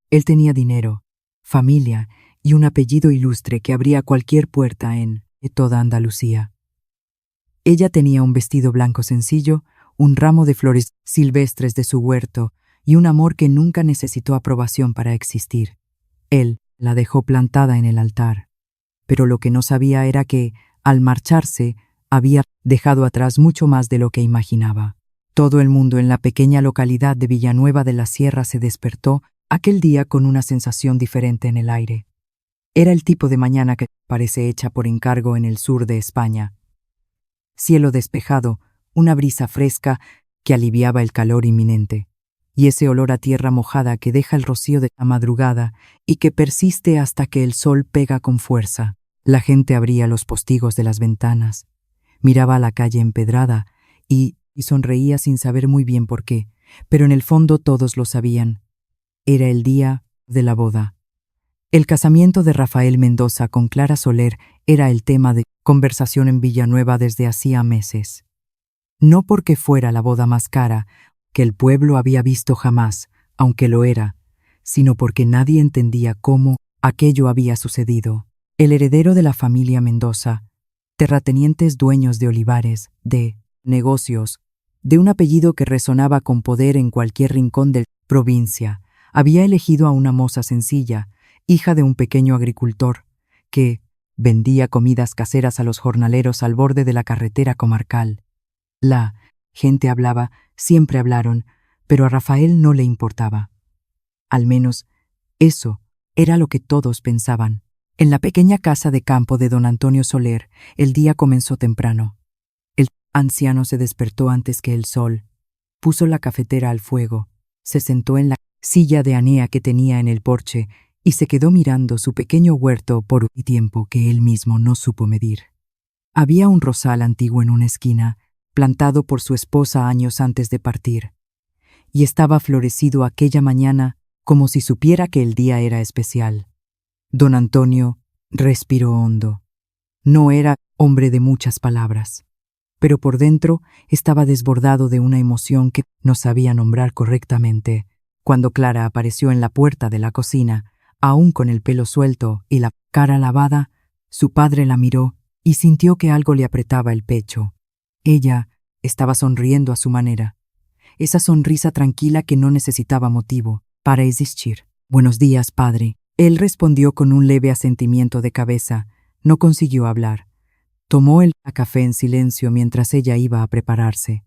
Él tenía dinero, familia y un apellido ilustre que abría cualquier puerta en toda Andalucía. Ella tenía un vestido blanco sencillo, un ramo de flores silvestres de su huerto y un amor que nunca necesitó aprobación para existir. Él la dejó plantada en el altar. Pero lo que no sabía era que, al marcharse, había dejado atrás mucho más de lo que imaginaba. Todo el mundo en la pequeña localidad de Villanueva de la Sierra se despertó aquel día con una sensación diferente en el aire. Era el tipo de mañana que parece hecha por encargo en el sur de España. Cielo despejado, una brisa fresca que aliviaba el calor inminente, y ese olor a tierra mojada que deja el rocío de la madrugada y que persiste hasta que el sol pega con fuerza. La gente abría los postigos de las ventanas, miraba a la calle empedrada y sonreía sin saber muy bien por qué, pero en el fondo todos lo sabían. Era el día de la boda. El casamiento de Rafael Mendoza con Clara Soler era el tema de conversación en Villanueva desde hacía meses. No porque fuera la boda más cara que el pueblo había visto jamás, aunque lo era, sino porque nadie entendía cómo aquello había sucedido. El heredero de la familia Mendoza, terratenientes dueños de olivares, de negocios, de un apellido que resonaba con poder en cualquier rincón de la provincia, había elegido a una moza sencilla, hija de un pequeño agricultor, que vendía comidas caseras a los jornaleros al borde de la carretera comarcal. La gente hablaba, siempre hablaron, pero a Rafael no le importaba. Al menos, eso era lo que todos pensaban. En la pequeña casa de campo de don Antonio Soler, el día comenzó temprano. El anciano se despertó antes que el sol, puso la cafetera al fuego, se sentó en la silla de anea que tenía en el porche y se quedó mirando su pequeño huerto por un tiempo que él mismo no supo medir. Había un rosal antiguo en una esquina, plantado por su esposa años antes de partir, y estaba florecido aquella mañana como si supiera que el día era especial. Don Antonio respiró hondo. No era hombre de muchas palabras, pero por dentro estaba desbordado de una emoción que no sabía nombrar correctamente. Cuando Clara apareció en la puerta de la cocina, aún con el pelo suelto y la cara lavada, su padre la miró y sintió que algo le apretaba el pecho. Ella estaba sonriendo a su manera, esa sonrisa tranquila que no necesitaba motivo para existir. «Buenos días, padre». Él respondió con un leve asentimiento de cabeza. No consiguió hablar. Tomó el café en silencio mientras ella iba a prepararse.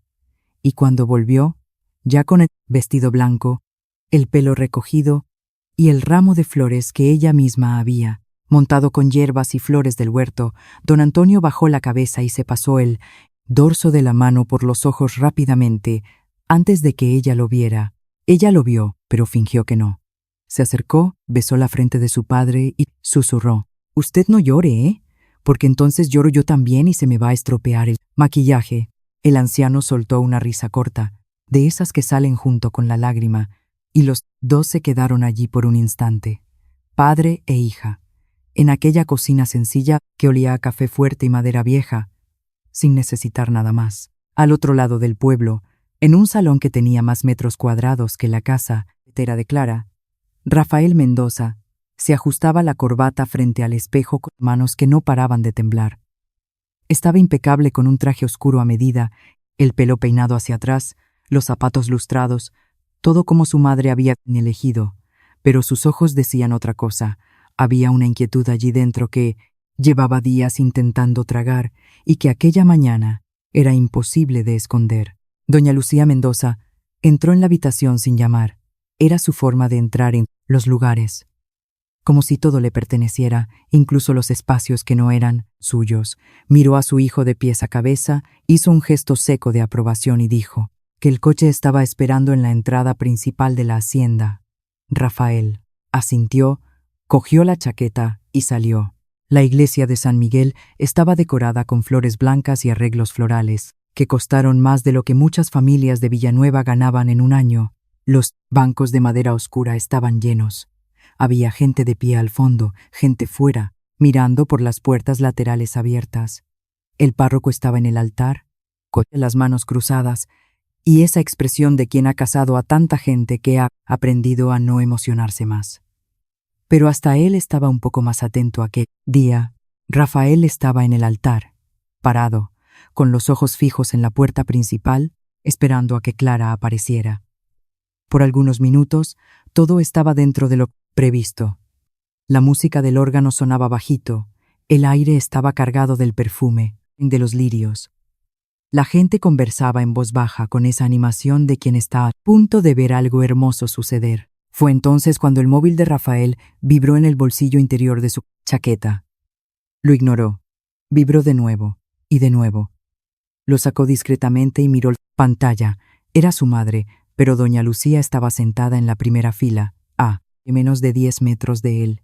Y cuando volvió, ya con el vestido blanco, el pelo recogido y el ramo de flores que ella misma había montado con hierbas y flores del huerto, don Antonio bajó la cabeza y se pasó el dorso de la mano por los ojos rápidamente, antes de que ella lo viera. Ella lo vio, pero fingió que no. Se acercó, besó la frente de su padre y susurró: «Usted no llore, ¿eh? Porque entonces lloro yo también y se me va a estropear el maquillaje». El anciano soltó una risa corta, de esas que salen junto con la lágrima, y los dos se quedaron allí por un instante, padre e hija, en aquella cocina sencilla que olía a café fuerte y madera vieja, sin necesitar nada más. Al otro lado del pueblo, en un salón que tenía más metros cuadrados que la casa entera de Clara, Rafael Mendoza se ajustaba la corbata frente al espejo con manos que no paraban de temblar. Estaba impecable con un traje oscuro a medida, el pelo peinado hacia atrás, los zapatos lustrados, todo como su madre había elegido, pero sus ojos decían otra cosa. Había una inquietud allí dentro que llevaba días intentando tragar y que aquella mañana era imposible de esconder. Doña Lucía Mendoza entró en la habitación sin llamar. Era su forma de entrar en los lugares, como si todo le perteneciera, incluso los espacios que no eran suyos. Miró a su hijo de pies a cabeza, hizo un gesto seco de aprobación y dijo que el coche estaba esperando en la entrada principal de la hacienda. Rafael asintió, cogió la chaqueta y salió. La iglesia de San Miguel estaba decorada con flores blancas y arreglos florales, que costaron más de lo que muchas familias de Villanueva ganaban en un año. Los bancos de madera oscura estaban llenos. Había gente de pie al fondo, gente fuera, mirando por las puertas laterales abiertas. El párroco estaba en el altar, con las manos cruzadas, y esa expresión de quien ha casado a tanta gente que ha aprendido a no emocionarse más. Pero hasta él estaba un poco más atento a aquel día. Rafael estaba en el altar, parado, con los ojos fijos en la puerta principal, esperando a que Clara apareciera. Por algunos minutos, todo estaba dentro de lo previsto. La música del órgano sonaba bajito, el aire estaba cargado del perfume, de los lirios. La gente conversaba en voz baja con esa animación de quien está a punto de ver algo hermoso suceder. Fue entonces cuando el móvil de Rafael vibró en el bolsillo interior de su chaqueta. Lo ignoró. Vibró de nuevo, y de nuevo. Lo sacó discretamente y miró la pantalla. Era su madre, pero doña Lucía estaba sentada en la primera fila, a menos de 10 metros de él.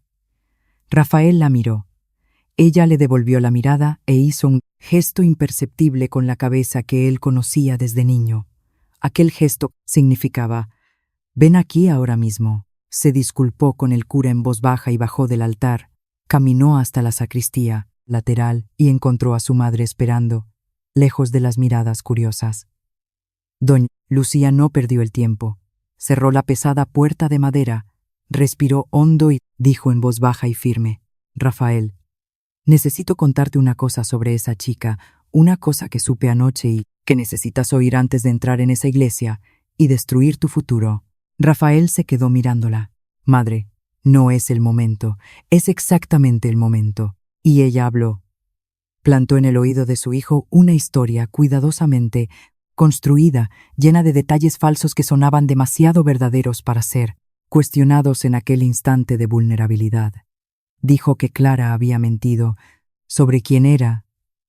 Rafael la miró. Ella le devolvió la mirada e hizo un gesto imperceptible con la cabeza que él conocía desde niño. Aquel gesto significaba: «Ven aquí ahora mismo». Se disculpó con el cura en voz baja y bajó del altar. Caminó hasta la sacristía lateral y encontró a su madre esperando, lejos de las miradas curiosas. Doña Lucía no perdió el tiempo. Cerró la pesada puerta de madera, respiró hondo y dijo en voz baja y firme: «Rafael, necesito contarte una cosa sobre esa chica, una cosa que supe anoche y que necesitas oír antes de entrar en esa iglesia y destruir tu futuro». Rafael se quedó mirándola. «Madre, no es el momento, es exactamente el momento». Y ella habló. Plantó en el oído de su hijo una historia cuidadosamente construida, llena de detalles falsos que sonaban demasiado verdaderos para ser cuestionados en aquel instante de vulnerabilidad. Dijo que Clara había mentido sobre quién era,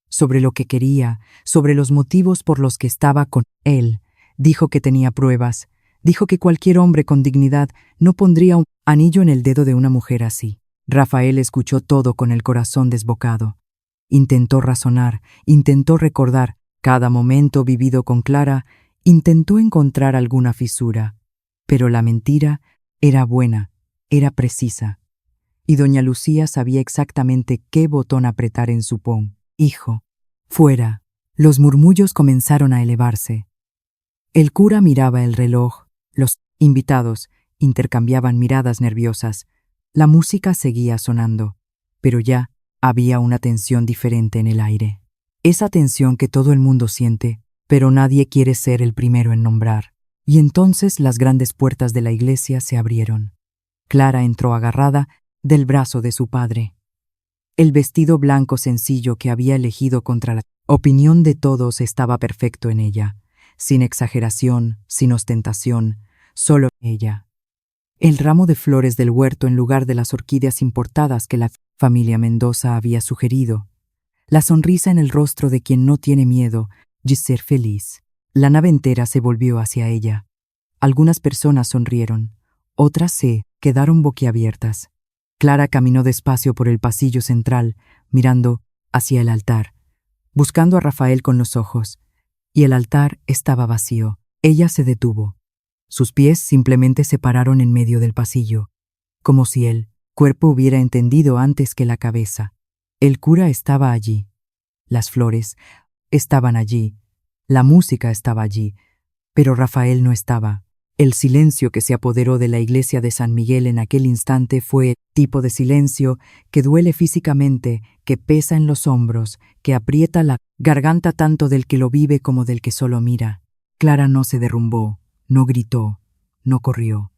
sobre lo que quería, sobre los motivos por los que estaba con él. Dijo que tenía pruebas. Dijo que cualquier hombre con dignidad no pondría un anillo en el dedo de una mujer así. Rafael escuchó todo con el corazón desbocado. Intentó razonar, intentó recordar cada momento vivido con Clara, intentó encontrar alguna fisura. Pero la mentira era buena, era precisa. Y doña Lucía sabía exactamente qué botón apretar en su pon. «Hijo, fuera». Los murmullos comenzaron a elevarse. El cura miraba el reloj. Los invitados intercambiaban miradas nerviosas. La música seguía sonando, pero ya había una tensión diferente en el aire. Esa tensión que todo el mundo siente, pero nadie quiere ser el primero en nombrar. Y entonces las grandes puertas de la iglesia se abrieron. Clara entró agarrada del brazo de su padre. El vestido blanco sencillo que había elegido contra la opinión de todos estaba perfecto en ella, sin exageración, sin ostentación, solo ella. El ramo de flores del huerto en lugar de las orquídeas importadas que la familia Mendoza había sugerido. La sonrisa en el rostro de quien no tiene miedo de ser feliz. La nave entera se volvió hacia ella. Algunas personas sonrieron, otras se quedaron boquiabiertas. Clara caminó despacio por el pasillo central, mirando hacia el altar, buscando a Rafael con los ojos, y el altar estaba vacío. Ella se detuvo. Sus pies simplemente se pararon en medio del pasillo, como si el cuerpo hubiera entendido antes que la cabeza. El cura estaba allí. Las flores estaban allí. La música estaba allí. Pero Rafael no estaba. El silencio que se apoderó de la iglesia de San Miguel en aquel instante fue el tipo de silencio que duele físicamente, que pesa en los hombros, que aprieta la garganta tanto del que lo vive como del que solo mira. Clara no se derrumbó, no gritó, no corrió.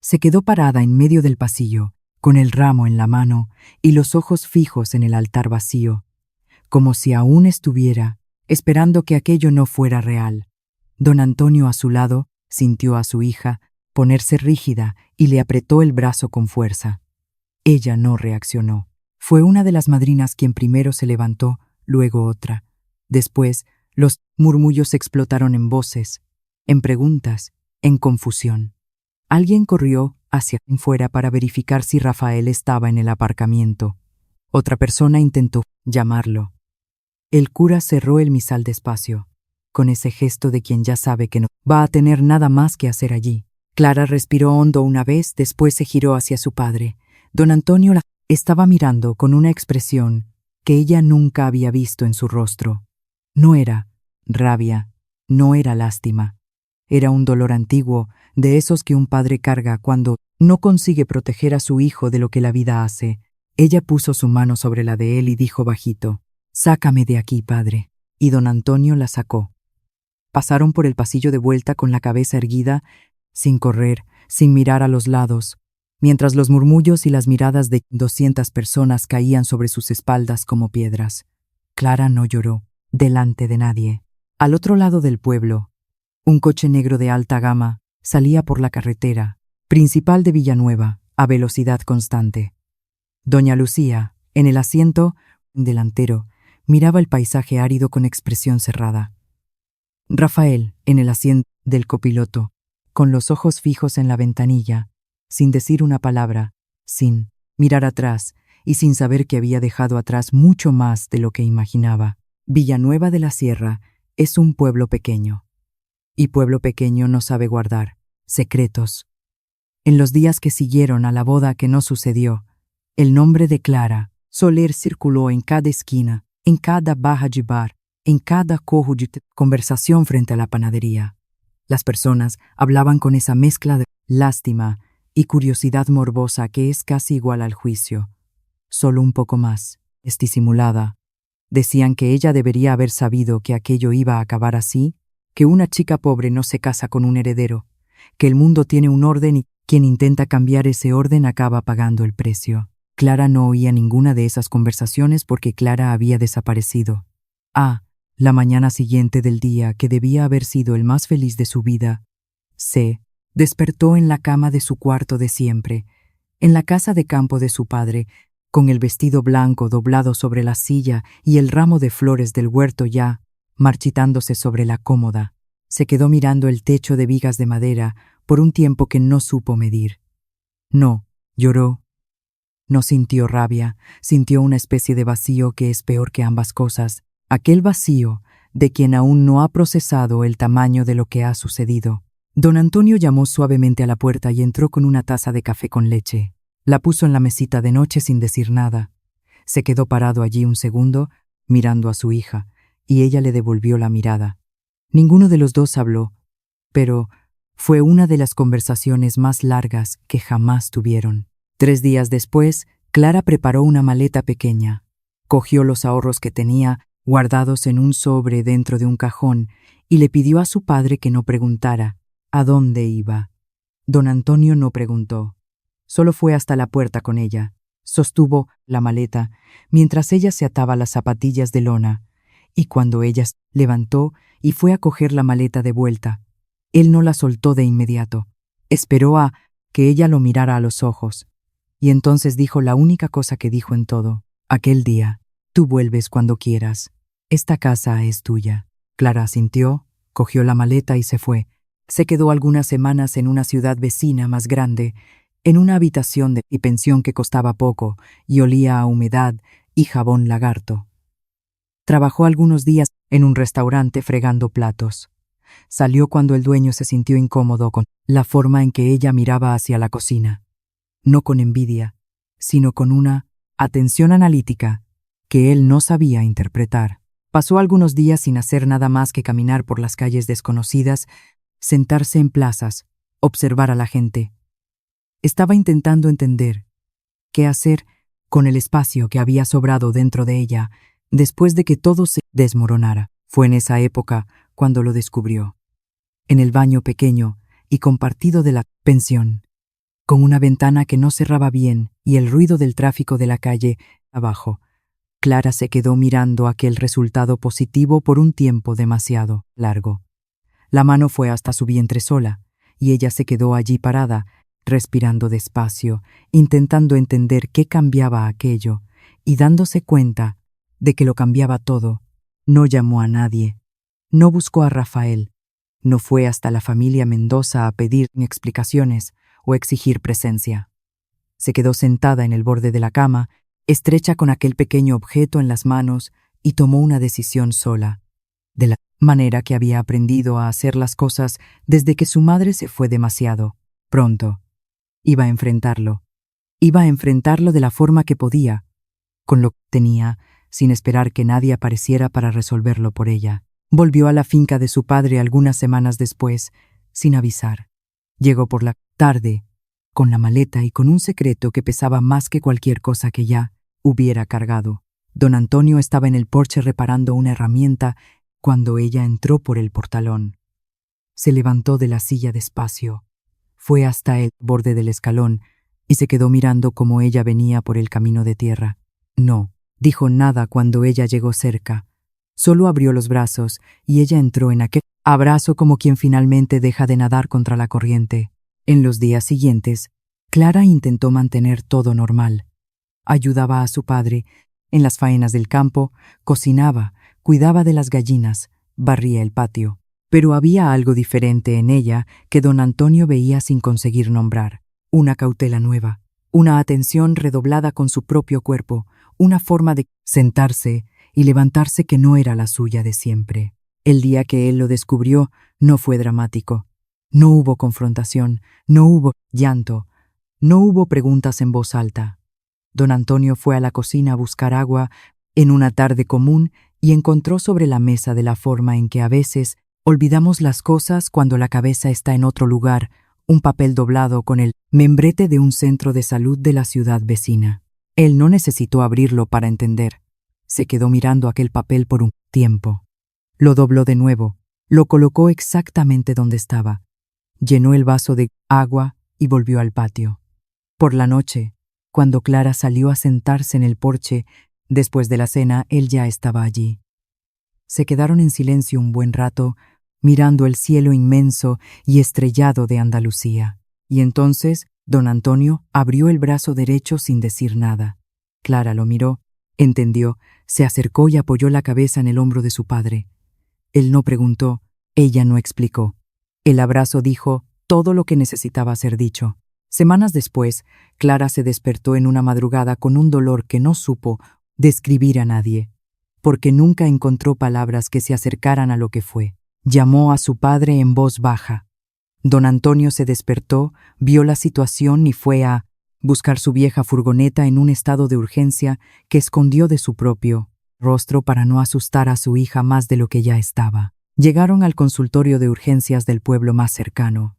Se quedó parada en medio del pasillo, con el ramo en la mano y los ojos fijos en el altar vacío, como si aún estuviera esperando que aquello no fuera real. Don Antonio a su lado sintió a su hija ponerse rígida y le apretó el brazo con fuerza. Ella no reaccionó. Fue una de las madrinas quien primero se levantó, luego otra. Después, los murmullos explotaron en voces, en preguntas, en confusión. Alguien corrió hacia afuera para verificar si Rafael estaba en el aparcamiento. Otra persona intentó llamarlo. El cura cerró el misal despacio, con ese gesto de quien ya sabe que no va a tener nada más que hacer allí. Clara respiró hondo una vez, después se giró hacia su padre. Don Antonio la estaba mirando con una expresión que ella nunca había visto en su rostro. No era rabia, No era lástima. Era un dolor antiguo, de esos que un padre carga cuando no consigue proteger a su hijo de lo que la vida hace. Ella puso su mano sobre la de él y dijo bajito: «Sácame de aquí, padre». Y don Antonio la sacó. Pasaron por el pasillo de vuelta con la cabeza erguida, sin correr, sin mirar a los lados, mientras los murmullos y las miradas de 200 personas caían sobre sus espaldas como piedras. Clara no lloró, delante de nadie. Al otro lado del pueblo, un coche negro de alta gama salía por la carretera principal de Villanueva, a velocidad constante. Doña Lucía, en el asiento delantero, miraba el paisaje árido con expresión cerrada. Rafael, en el asiento del copiloto, con los ojos fijos en la ventanilla, sin decir una palabra, sin mirar atrás y sin saber que había dejado atrás mucho más de lo que imaginaba. Villanueva de la Sierra es un pueblo pequeño, y pueblo pequeño no sabe guardar secretos. En los días que siguieron a la boda que no sucedió, el nombre de Clara Soler circuló en cada esquina, en cada baja de bar, en cada cojo de conversación frente a la panadería. Las personas hablaban con esa mezcla de lástima y curiosidad morbosa que es casi igual al juicio, solo un poco más disimulada. Decían que ella debería haber sabido que aquello iba a acabar así, que una chica pobre no se casa con un heredero, que el mundo tiene un orden y quien intenta cambiar ese orden acaba pagando el precio. Clara no oía ninguna de esas conversaciones porque Clara había desaparecido. La mañana siguiente del día que debía haber sido el más feliz de su vida, se despertó en la cama de su cuarto de siempre, en la casa de campo de su padre, con el vestido blanco doblado sobre la silla y el ramo de flores del huerto ya marchitándose sobre la cómoda. Se quedó mirando el techo de vigas de madera por un tiempo que no supo medir. No lloró. No sintió rabia, sintió una especie de vacío que es peor que ambas cosas, aquel vacío de quien aún no ha procesado el tamaño de lo que ha sucedido. Don Antonio llamó suavemente a la puerta y entró con una taza de café con leche. La puso en la mesita de noche sin decir nada. Se quedó parado allí un segundo, mirando a su hija, y ella le devolvió la mirada. Ninguno de los dos habló, pero fue una de las conversaciones más largas que jamás tuvieron. 3 días después, Clara preparó una maleta pequeña. Cogió los ahorros que tenía, guardados en un sobre dentro de un cajón, y le pidió a su padre que no preguntara a dónde iba. Don Antonio no preguntó. Solo fue hasta la puerta con ella. Sostuvo la maleta mientras ella se ataba las zapatillas de lona, y cuando ella se levantó y fue a coger la maleta de vuelta, él no la soltó de inmediato. Esperó a que ella lo mirara a los ojos, y entonces dijo la única cosa que dijo en todo aquel día: «Tú vuelves cuando quieras. Esta casa es tuya». Clara asintió, cogió la maleta y se fue. Se quedó algunas semanas en una ciudad vecina más grande, en una habitación de pensión que costaba poco y olía a humedad y jabón lagarto. Trabajó algunos días en un restaurante fregando platos. Salió cuando el dueño se sintió incómodo con la forma en que ella miraba hacia la cocina. No con envidia, sino con una atención analítica que él no sabía interpretar. Pasó algunos días sin hacer nada más que caminar por las calles desconocidas, sentarse en plazas, observar a la gente. Estaba intentando entender qué hacer con el espacio que había sobrado dentro de ella después de que todo se desmoronara. Fue en esa época cuando lo descubrió. En el baño pequeño y compartido de la pensión, con una ventana que no cerraba bien y el ruido del tráfico de la calle abajo, Clara se quedó mirando aquel resultado positivo por un tiempo demasiado largo. La mano fue hasta su vientre sola, y ella se quedó allí parada, respirando despacio, intentando entender qué cambiaba aquello, y dándose cuenta de que lo cambiaba todo. No llamó a nadie, no buscó a Rafael, no fue hasta la familia Mendoza a pedir explicaciones o exigir presencia. Se quedó sentada en el borde de la cama, estrecha con aquel pequeño objeto en las manos, y tomó una decisión sola, de la manera que había aprendido a hacer las cosas desde que su madre se fue demasiado pronto. Iba a enfrentarlo de la forma que podía, con lo que tenía, sin esperar que nadie apareciera para resolverlo por ella. Volvió a la finca de su padre algunas semanas después, sin avisar. Llegó por la tarde, con la maleta y con un secreto que pesaba más que cualquier cosa que ya hubiera cargado. Don Antonio estaba en el porche reparando una herramienta cuando ella entró por el portalón. Se levantó de la silla despacio, fue hasta el borde del escalón y se quedó mirando cómo ella venía por el camino de tierra. No dijo nada cuando ella llegó cerca. Solo abrió los brazos y ella entró en aquel abrazo como quien finalmente deja de nadar contra la corriente. En los días siguientes, Clara intentó mantener todo normal. Ayudaba a su padre en las faenas del campo, cocinaba, cuidaba de las gallinas, barría el patio. Pero había algo diferente en ella que don Antonio veía sin conseguir nombrar. Una cautela nueva, una atención redoblada con su propio cuerpo, una forma de sentarse y levantarse que no era la suya de siempre. El día que él lo descubrió no fue dramático. No hubo confrontación, no hubo llanto, no hubo preguntas en voz alta. Don Antonio fue a la cocina a buscar agua en una tarde común y encontró sobre la mesa de la forma en que a veces olvidamos las cosas cuando la cabeza está en otro lugar, un papel doblado con el membrete de un centro de salud de la ciudad vecina. Él no necesitó abrirlo para entender. Se quedó mirando aquel papel por un tiempo. Lo dobló de nuevo, lo colocó exactamente donde estaba, llenó el vaso de agua y volvió al patio. Por la noche, cuando Clara salió a sentarse en el porche, después de la cena, él ya estaba allí. Se quedaron en silencio un buen rato, mirando el cielo inmenso y estrellado de Andalucía. Y entonces, don Antonio abrió el brazo derecho sin decir nada. Clara lo miró, entendió, se acercó y apoyó la cabeza en el hombro de su padre. Él no preguntó, ella no explicó. El abrazo dijo todo lo que necesitaba ser dicho. Semanas después, Clara se despertó en una madrugada con un dolor que no supo describir a nadie, porque nunca encontró palabras que se acercaran a lo que fue. Llamó a su padre en voz baja. Don Antonio se despertó, vio la situación y fue a buscar su vieja furgoneta en un estado de urgencia que escondió de su propio rostro para no asustar a su hija más de lo que ya estaba. Llegaron al consultorio de urgencias del pueblo más cercano,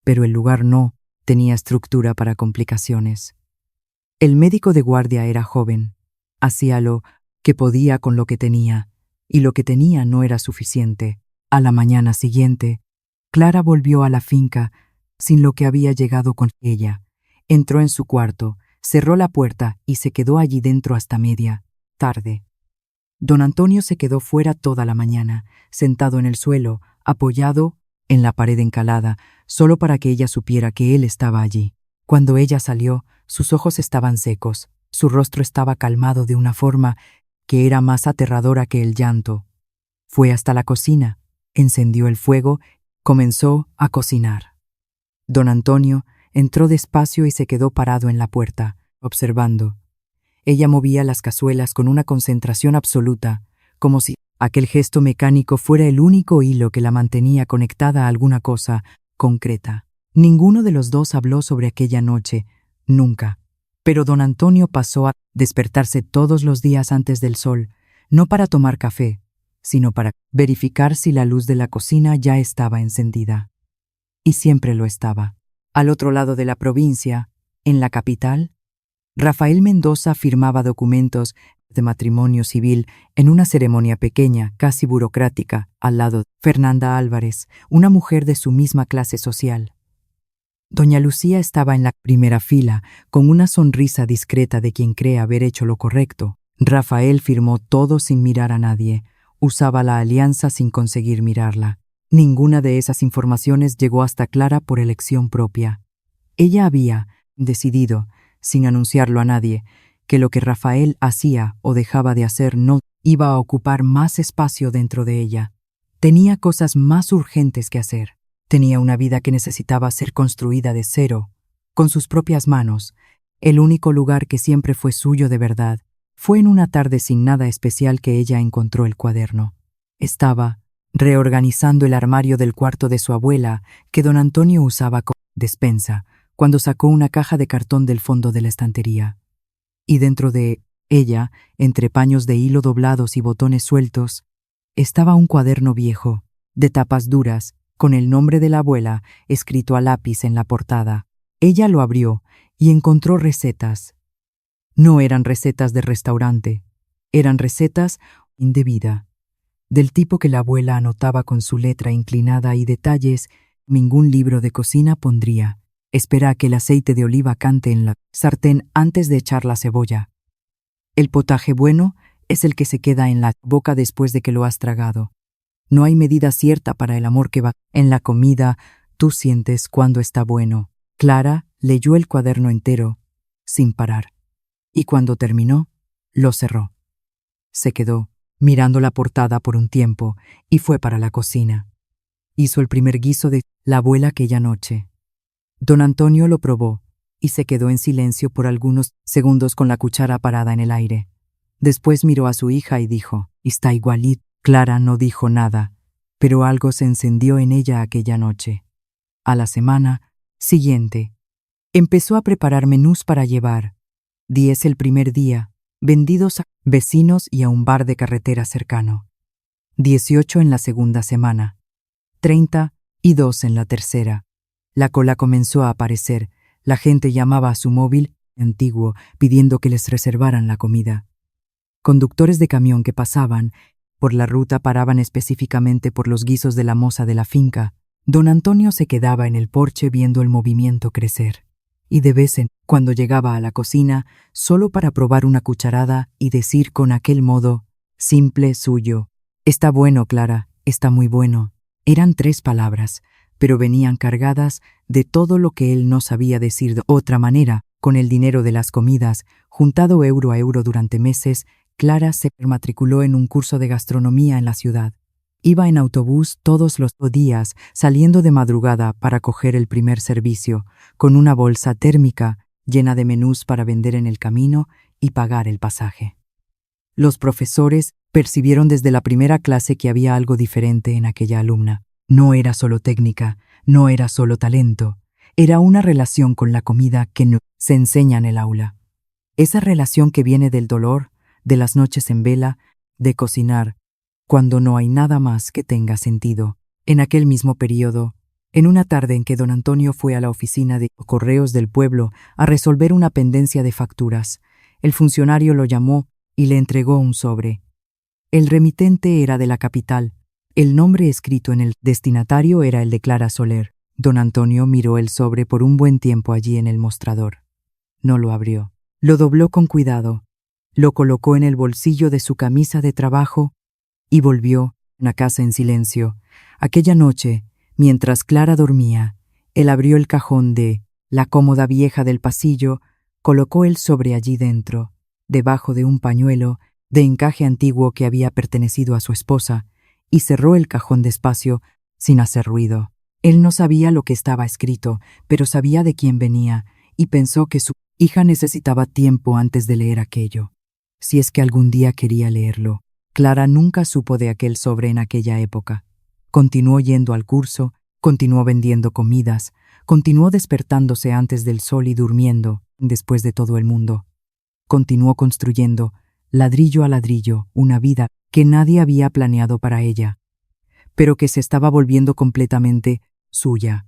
pero el lugar no tenía estructura para complicaciones. El médico de guardia era joven, hacía lo que podía con lo que tenía, y lo que tenía no era suficiente. A la mañana siguiente, Clara volvió a la finca sin lo que había llegado con ella. Entró en su cuarto, cerró la puerta y se quedó allí dentro hasta media tarde. Don Antonio se quedó fuera toda la mañana, sentado en el suelo, apoyado en la pared encalada, solo para que ella supiera que él estaba allí. Cuando ella salió, sus ojos estaban secos, su rostro estaba calmado de una forma que era más aterradora que el llanto. Fue hasta la cocina, encendió el fuego, comenzó a cocinar. Don Antonio entró despacio y se quedó parado en la puerta, observando. Ella movía las cazuelas con una concentración absoluta, como si aquel gesto mecánico fuera el único hilo que la mantenía conectada a alguna cosa concreta. Ninguno de los dos habló sobre aquella noche, nunca. Pero don Antonio pasó a despertarse todos los días antes del sol, no para tomar café, sino para verificar si la luz de la cocina ya estaba encendida. Y siempre lo estaba. Al otro lado de la provincia, en la capital, Rafael Mendoza firmaba documentos de matrimonio civil en una ceremonia pequeña, casi burocrática, al lado de Fernanda Álvarez, una mujer de su misma clase social. Doña Lucía estaba en la primera fila, con una sonrisa discreta de quien cree haber hecho lo correcto. Rafael firmó todo sin mirar a nadie, usaba la alianza sin conseguir mirarla. Ninguna de esas informaciones llegó hasta Clara por elección propia. Ella había decidido, sin anunciarlo a nadie, que lo que Rafael hacía o dejaba de hacer no iba a ocupar más espacio dentro de ella. Tenía cosas más urgentes que hacer. Tenía una vida que necesitaba ser construida de cero, con sus propias manos. El único lugar que siempre fue suyo de verdad fue en una tarde sin nada especial que ella encontró el cuaderno. Estaba reorganizando el armario del cuarto de su abuela, que don Antonio usaba como despensa, cuando sacó una caja de cartón del fondo de la estantería. Y dentro de ella, entre paños de hilo doblados y botones sueltos, estaba un cuaderno viejo, de tapas duras, con el nombre de la abuela escrito a lápiz en la portada. Ella lo abrió y encontró recetas. No eran recetas de restaurante, eran recetas de vida, del tipo que la abuela anotaba con su letra inclinada y detalles ningún libro de cocina pondría. Espera a que el aceite de oliva cante en la sartén antes de echar la cebolla. El potaje bueno es el que se queda en la boca después de que lo has tragado. No hay medida cierta para el amor que va en la comida, tú sientes cuando está bueno. Clara leyó el cuaderno entero, sin parar, y cuando terminó, lo cerró. Se quedó mirando la portada por un tiempo y fue para la cocina. Hizo el primer guiso de la abuela aquella noche. Don Antonio lo probó y se quedó en silencio por algunos segundos con la cuchara parada en el aire. Después miró a su hija y dijo, «Está igualito». Clara no dijo nada, pero algo se encendió en ella aquella noche. A la semana siguiente, empezó a preparar menús para llevar. 10 el primer día, vendidos a vecinos y a un bar de carretera cercano. 18 en la segunda semana. 32 en la tercera. La cola comenzó a aparecer. La gente llamaba a su móvil antiguo pidiendo que les reservaran la comida. Conductores de camión que pasaban por la ruta paraban específicamente por los guisos de la moza de la finca. Don Antonio se quedaba en el porche viendo el movimiento crecer. Y de vez en cuando llegaba a la cocina solo para probar una cucharada y decir con aquel modo simple suyo, «Está bueno, Clara, está muy bueno». Eran 3 palabras, pero venían cargadas de todo lo que él no sabía decir de otra manera. Con el dinero de las comidas, juntado euro a euro durante meses, Clara se matriculó en un curso de gastronomía en la ciudad. Iba en autobús todos los días, saliendo de madrugada para coger el primer servicio, con una bolsa térmica llena de menús para vender en el camino y pagar el pasaje. Los profesores percibieron desde la primera clase que había algo diferente en aquella alumna. No era solo técnica, no era solo talento, era una relación con la comida que no se enseña en el aula. Esa relación que viene del dolor, de las noches en vela, de cocinar, cuando no hay nada más que tenga sentido. En aquel mismo periodo, en una tarde en que don Antonio fue a la oficina de correos del pueblo a resolver una pendencia de facturas, el funcionario lo llamó y le entregó un sobre. El remitente era de la capital. El nombre escrito en el destinatario era el de Clara Soler. Don Antonio miró el sobre por un buen tiempo allí en el mostrador. No lo abrió. Lo dobló con cuidado, lo colocó en el bolsillo de su camisa de trabajo y volvió a casa en silencio. Aquella noche, mientras Clara dormía, él abrió el cajón de la cómoda vieja del pasillo, colocó el sobre allí dentro, debajo de un pañuelo de encaje antiguo que había pertenecido a su esposa, y cerró el cajón despacio, sin hacer ruido. Él no sabía lo que estaba escrito, pero sabía de quién venía, y pensó que su hija necesitaba tiempo antes de leer aquello, si es que algún día quería leerlo. Clara nunca supo de aquel sobre en aquella época. Continuó yendo al curso, continuó vendiendo comidas, continuó despertándose antes del sol y durmiendo después de todo el mundo. Continuó construyendo, ladrillo a ladrillo, una vida que nadie había planeado para ella, pero que se estaba volviendo completamente suya.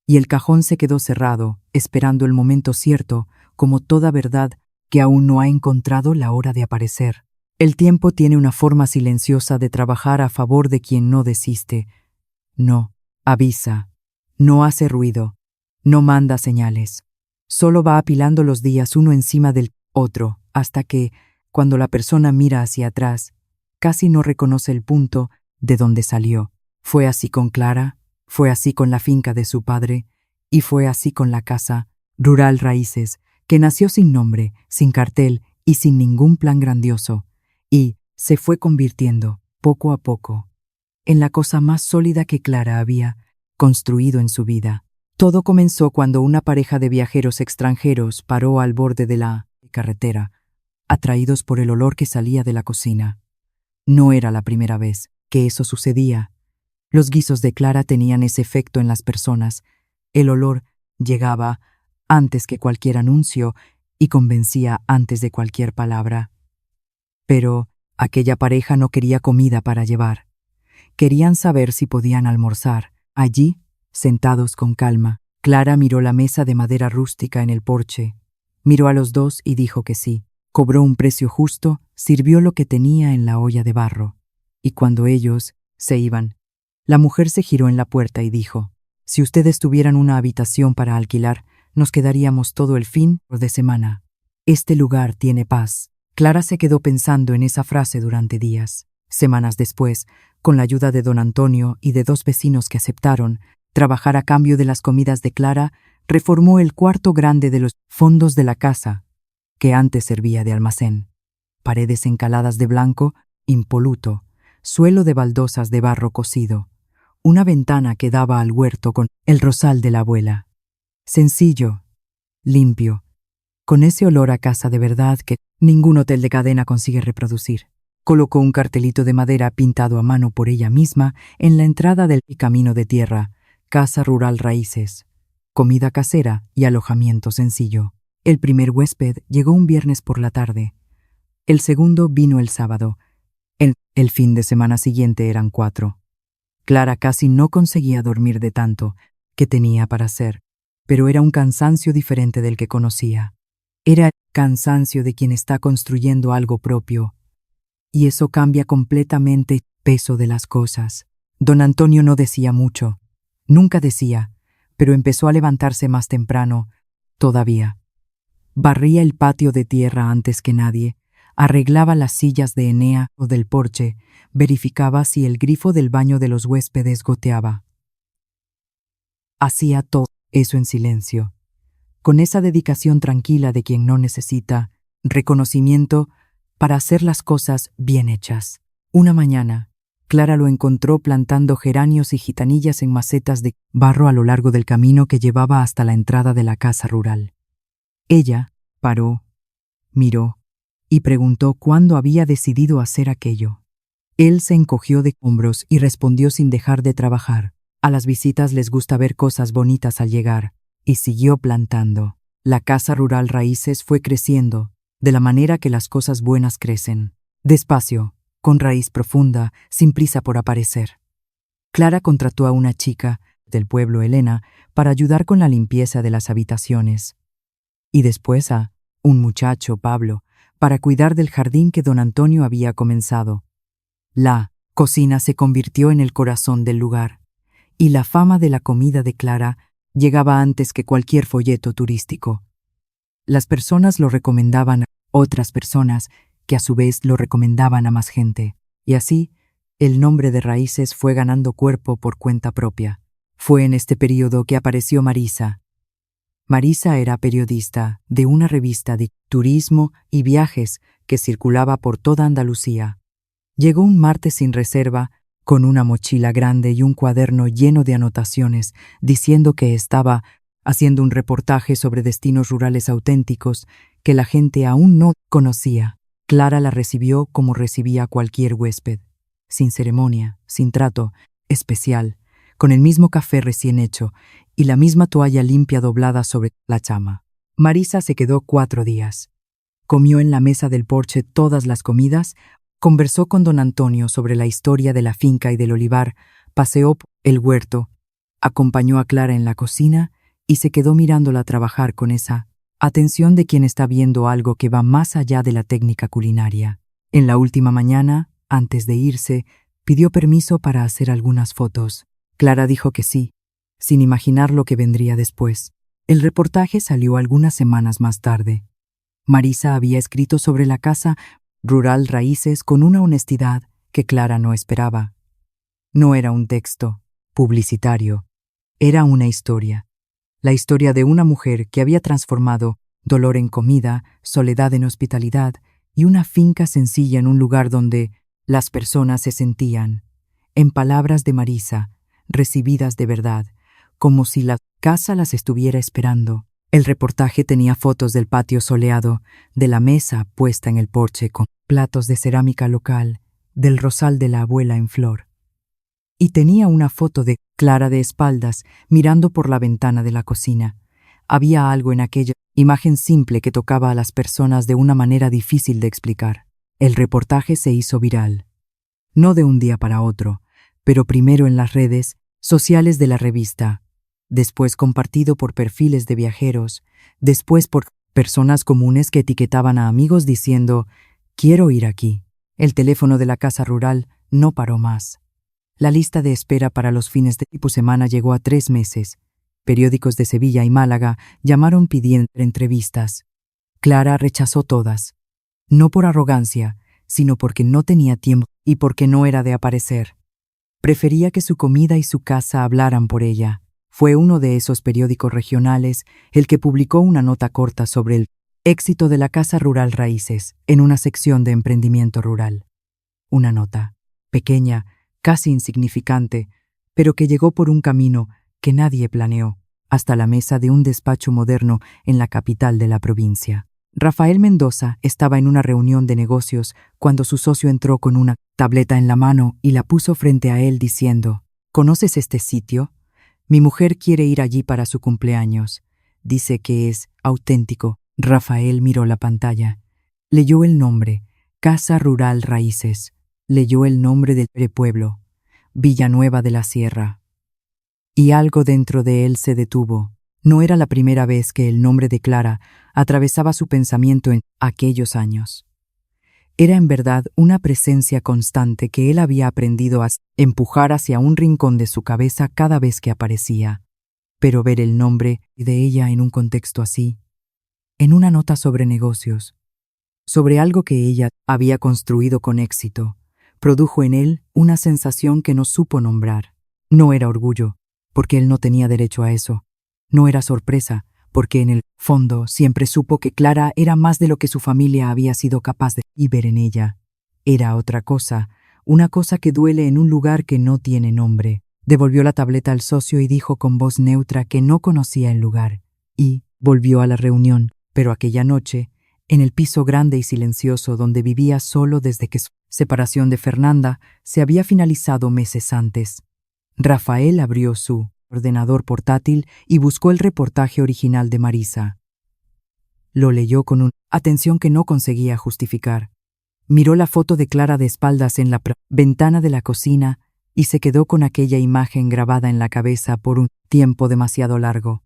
Y el cajón se quedó cerrado, esperando el momento cierto, como toda verdad que aún no ha encontrado la hora de aparecer. El tiempo tiene una forma silenciosa de trabajar a favor de quien no desiste. No avisa, no hace ruido, no manda señales. Solo va apilando los días uno encima del otro, hasta que, cuando la persona mira hacia atrás, casi no reconoce el punto de donde salió. Fue así con Clara, fue así con la finca de su padre, y fue así con la casa rural Raíces, que nació sin nombre, sin cartel y sin ningún plan grandioso, y se fue convirtiendo, poco a poco, en la cosa más sólida que Clara había construido en su vida. Todo comenzó cuando una pareja de viajeros extranjeros paró al borde de la carretera, atraídos por el olor que salía de la cocina. No era la primera vez que eso sucedía. Los guisos de Clara tenían ese efecto en las personas. El olor llegaba antes que cualquier anuncio y convencía antes de cualquier palabra. Pero aquella pareja no quería comida para llevar. Querían saber si podían almorzar. Allí, sentados con calma, Clara miró la mesa de madera rústica en el porche. Miró a los dos y dijo que sí. Cobró un precio justo, sirvió lo que tenía en la olla de barro. Y cuando ellos se iban, la mujer se giró en la puerta y dijo: «Si ustedes tuvieran una habitación para alquilar, nos quedaríamos todo el fin de semana. Este lugar tiene paz». Clara se quedó pensando en esa frase durante días. Semanas después, con la ayuda de don Antonio y de 2 vecinos que aceptaron trabajar a cambio de las comidas de Clara, reformó el cuarto grande de los fondos de la casa, que antes servía de almacén. Paredes encaladas de blanco, impoluto, suelo de baldosas de barro cocido, una ventana que daba al huerto con el rosal de la abuela. Sencillo, limpio, con ese olor a casa de verdad que ningún hotel de cadena consigue reproducir. Colocó un cartelito de madera pintado a mano por ella misma en la entrada del camino de tierra: Casa Rural Raíces, comida casera y alojamiento sencillo. El primer huésped llegó un viernes por la tarde. El segundo vino el sábado. El fin de semana siguiente eran 4. Clara casi no conseguía dormir de tanto que tenía para hacer, pero era un cansancio diferente del que conocía. Era el cansancio de quien está construyendo algo propio. Y eso cambia completamente el peso de las cosas. Don Antonio no decía mucho. Nunca decía, pero empezó a levantarse más temprano, todavía. Barría el patio de tierra antes que nadie, arreglaba las sillas de Enea o del porche, verificaba si el grifo del baño de los huéspedes goteaba. Hacía todo eso en silencio, con esa dedicación tranquila de quien no necesita reconocimiento para hacer las cosas bien hechas. Una mañana, Clara lo encontró plantando geranios y gitanillas en macetas de barro a lo largo del camino que llevaba hasta la entrada de la casa rural. Ella paró, miró y preguntó cuándo había decidido hacer aquello. Él se encogió de hombros y respondió sin dejar de trabajar: «A las visitas les gusta ver cosas bonitas al llegar», y siguió plantando. La casa rural Raíces fue creciendo, de la manera que las cosas buenas crecen, despacio, con raíz profunda, sin prisa por aparecer. Clara contrató a una chica del pueblo, Elena, para ayudar con la limpieza de las habitaciones. Y después a un muchacho, Pablo, para cuidar del jardín que don Antonio había comenzado. La cocina se convirtió en el corazón del lugar, y la fama de la comida de Clara llegaba antes que cualquier folleto turístico. Las personas lo recomendaban a otras personas, que a su vez lo recomendaban a más gente, y así el nombre de Raíces fue ganando cuerpo por cuenta propia. Fue en este periodo que apareció Marisa. Marisa era periodista de una revista de turismo y viajes que circulaba por toda Andalucía. Llegó un martes sin reserva, con una mochila grande y un cuaderno lleno de anotaciones, diciendo que estaba haciendo un reportaje sobre destinos rurales auténticos que la gente aún no conocía. Clara la recibió como recibía a cualquier huésped, sin ceremonia, sin trato especial, con el mismo café recién hecho y la misma toalla limpia doblada sobre la cama. Marisa se quedó 4 días. Comió en la mesa del porche todas las comidas, conversó con don Antonio sobre la historia de la finca y del olivar, paseó por el huerto, acompañó a Clara en la cocina y se quedó mirándola trabajar con esa atención de quien está viendo algo que va más allá de la técnica culinaria. En la última mañana, antes de irse, pidió permiso para hacer algunas fotos. Clara dijo que sí, sin imaginar lo que vendría después. El reportaje salió algunas semanas más tarde. Marisa había escrito sobre la casa rural Raíces con una honestidad que Clara no esperaba. No era un texto publicitario, era una historia. La historia de una mujer que había transformado dolor en comida, soledad en hospitalidad y una finca sencilla en un lugar donde las personas se sentían, en palabras de Marisa, recibidas de verdad, como si la casa las estuviera esperando. El reportaje tenía fotos del patio soleado, de la mesa puesta en el porche con platos de cerámica local, del rosal de la abuela en flor. Y tenía una foto de Clara de espaldas, mirando por la ventana de la cocina. Había algo en aquella imagen simple que tocaba a las personas de una manera difícil de explicar. El reportaje se hizo viral. No de un día para otro, pero primero en las redes sociales de la revista, después compartido por perfiles de viajeros, después por personas comunes que etiquetaban a amigos diciendo «Quiero ir aquí». El teléfono de la casa rural no paró más. La lista de espera para los fines de semana llegó a 3 meses. Periódicos de Sevilla y Málaga llamaron pidiendo entrevistas. Clara rechazó todas. No por arrogancia, sino porque no tenía tiempo y porque no era de aparecer. Prefería que su comida y su casa hablaran por ella. Fue uno de esos periódicos regionales el que publicó una nota corta sobre el éxito de la Casa Rural Raíces en una sección de emprendimiento rural. Una nota, pequeña, casi insignificante, pero que llegó por un camino que nadie planeó, hasta la mesa de un despacho moderno en la capital de la provincia. Rafael Mendoza estaba en una reunión de negocios cuando su socio entró con una tableta en la mano y la puso frente a él diciendo: «¿Conoces este sitio? Mi mujer quiere ir allí para su cumpleaños. Dice que es auténtico». Rafael miró la pantalla. Leyó el nombre, Casa Rural Raíces. Leyó el nombre del pueblo, Villanueva de la Sierra. Y algo dentro de él se detuvo. No era la primera vez que el nombre de Clara atravesaba su pensamiento en aquellos años. Era en verdad una presencia constante que él había aprendido a empujar hacia un rincón de su cabeza cada vez que aparecía. Pero ver el nombre de ella en un contexto así, en una nota sobre negocios, sobre algo que ella había construido con éxito, produjo en él una sensación que no supo nombrar. No era orgullo, porque él no tenía derecho a eso. No era sorpresa, porque en el fondo siempre supo que Clara era más de lo que su familia había sido capaz de ver en ella. Era otra cosa, una cosa que duele en un lugar que no tiene nombre. Devolvió la tableta al socio y dijo con voz neutra que no conocía el lugar. Y volvió a la reunión, pero aquella noche, en el piso grande y silencioso donde vivía solo desde que su separación de Fernanda se había finalizado meses antes. Rafael abrió su ordenador portátil y buscó el reportaje original de Marisa. Lo leyó con una atención que no conseguía justificar. Miró la foto de Clara de espaldas en la ventana de la cocina y se quedó con aquella imagen grabada en la cabeza por un tiempo demasiado largo.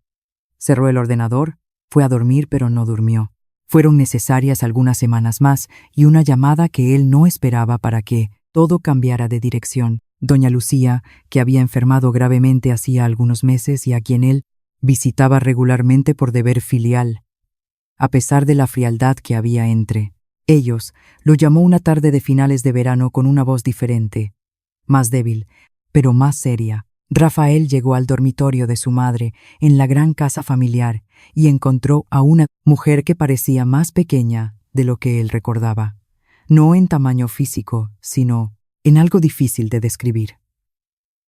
Cerró el ordenador, fue a dormir pero no durmió. Fueron necesarias algunas semanas más y una llamada que él no esperaba para que todo cambiara de dirección. Doña Lucía, que había enfermado gravemente hacía algunos meses y a quien él visitaba regularmente por deber filial. A pesar de la frialdad que había entre ellos, lo llamó una tarde de finales de verano con una voz diferente, más débil, pero más seria. Rafael llegó al dormitorio de su madre en la gran casa familiar y encontró a una mujer que parecía más pequeña de lo que él recordaba. No en tamaño físico, sino en algo difícil de describir.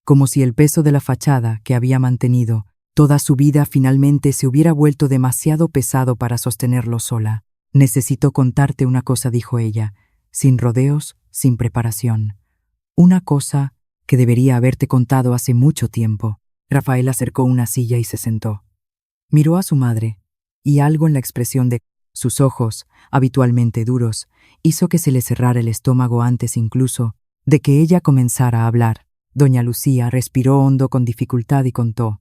Como si el peso de la fachada que había mantenido toda su vida finalmente se hubiera vuelto demasiado pesado para sostenerlo sola. «Necesito contarte una cosa», dijo ella, sin rodeos, sin preparación. «Una cosa que debería haberte contado hace mucho tiempo». Rafael acercó una silla y se sentó. Miró a su madre, y algo en la expresión de sus ojos, habitualmente duros, hizo que se le cerrara el estómago antes incluso de que ella comenzara a hablar. Doña Lucía respiró hondo con dificultad y contó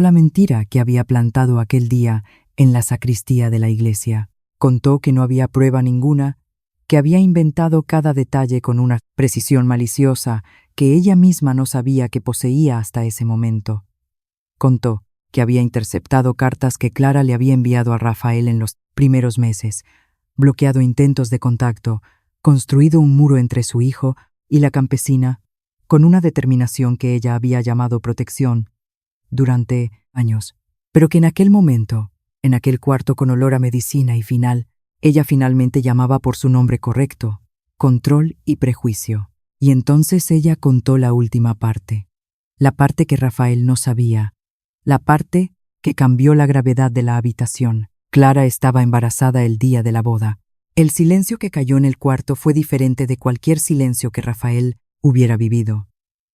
la mentira que había plantado aquel día en la sacristía de la iglesia. Contó que no había prueba ninguna, que había inventado cada detalle con una precisión maliciosa que ella misma no sabía que poseía hasta ese momento. Contó que había interceptado cartas que Clara le había enviado a Rafael en los primeros meses, bloqueado intentos de contacto, construido un muro entre su hijo y la campesina, con una determinación que ella había llamado protección, durante años, pero que en aquel momento, en aquel cuarto con olor a medicina y final, ella finalmente llamaba por su nombre correcto, control y prejuicio. Y entonces ella contó la última parte, la parte que Rafael no sabía, la parte que cambió la gravedad de la habitación. Clara estaba embarazada el día de la boda. El silencio que cayó en el cuarto fue diferente de cualquier silencio que Rafael hubiera vivido.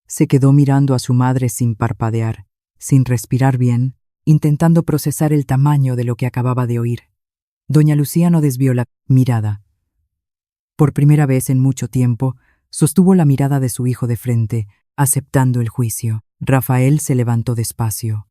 Se quedó mirando a su madre sin parpadear, sin respirar bien, intentando procesar el tamaño de lo que acababa de oír. Doña Lucía no desvió la mirada. Por primera vez en mucho tiempo, sostuvo la mirada de su hijo de frente, aceptando el juicio. Rafael se levantó despacio.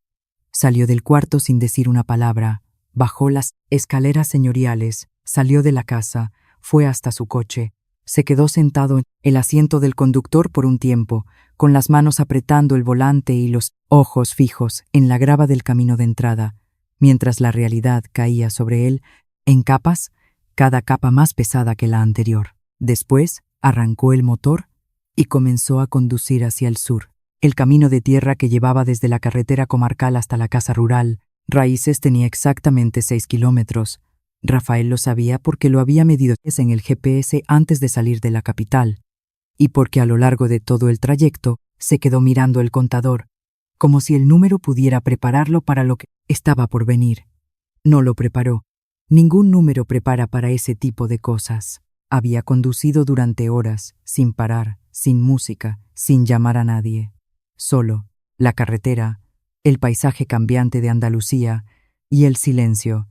Salió del cuarto sin decir una palabra, bajó las escaleras señoriales, salió de la casa, fue hasta su coche. Se quedó sentado en el asiento del conductor por un tiempo, con las manos apretando el volante y los ojos fijos en la grava del camino de entrada, mientras la realidad caía sobre él en capas, cada capa más pesada que la anterior. Después arrancó el motor y comenzó a conducir hacia el sur. El camino de tierra que llevaba desde la carretera comarcal hasta la casa rural, Raíces, tenía exactamente 6 kilómetros. Rafael lo sabía porque lo había medido en el GPS antes de salir de la capital, y porque a lo largo de todo el trayecto se quedó mirando el contador, como si el número pudiera prepararlo para lo que estaba por venir. No lo preparó. Ningún número prepara para ese tipo de cosas. Había conducido durante horas, sin parar, sin música, sin llamar a nadie. Solo, la carretera, el paisaje cambiante de Andalucía y el silencio,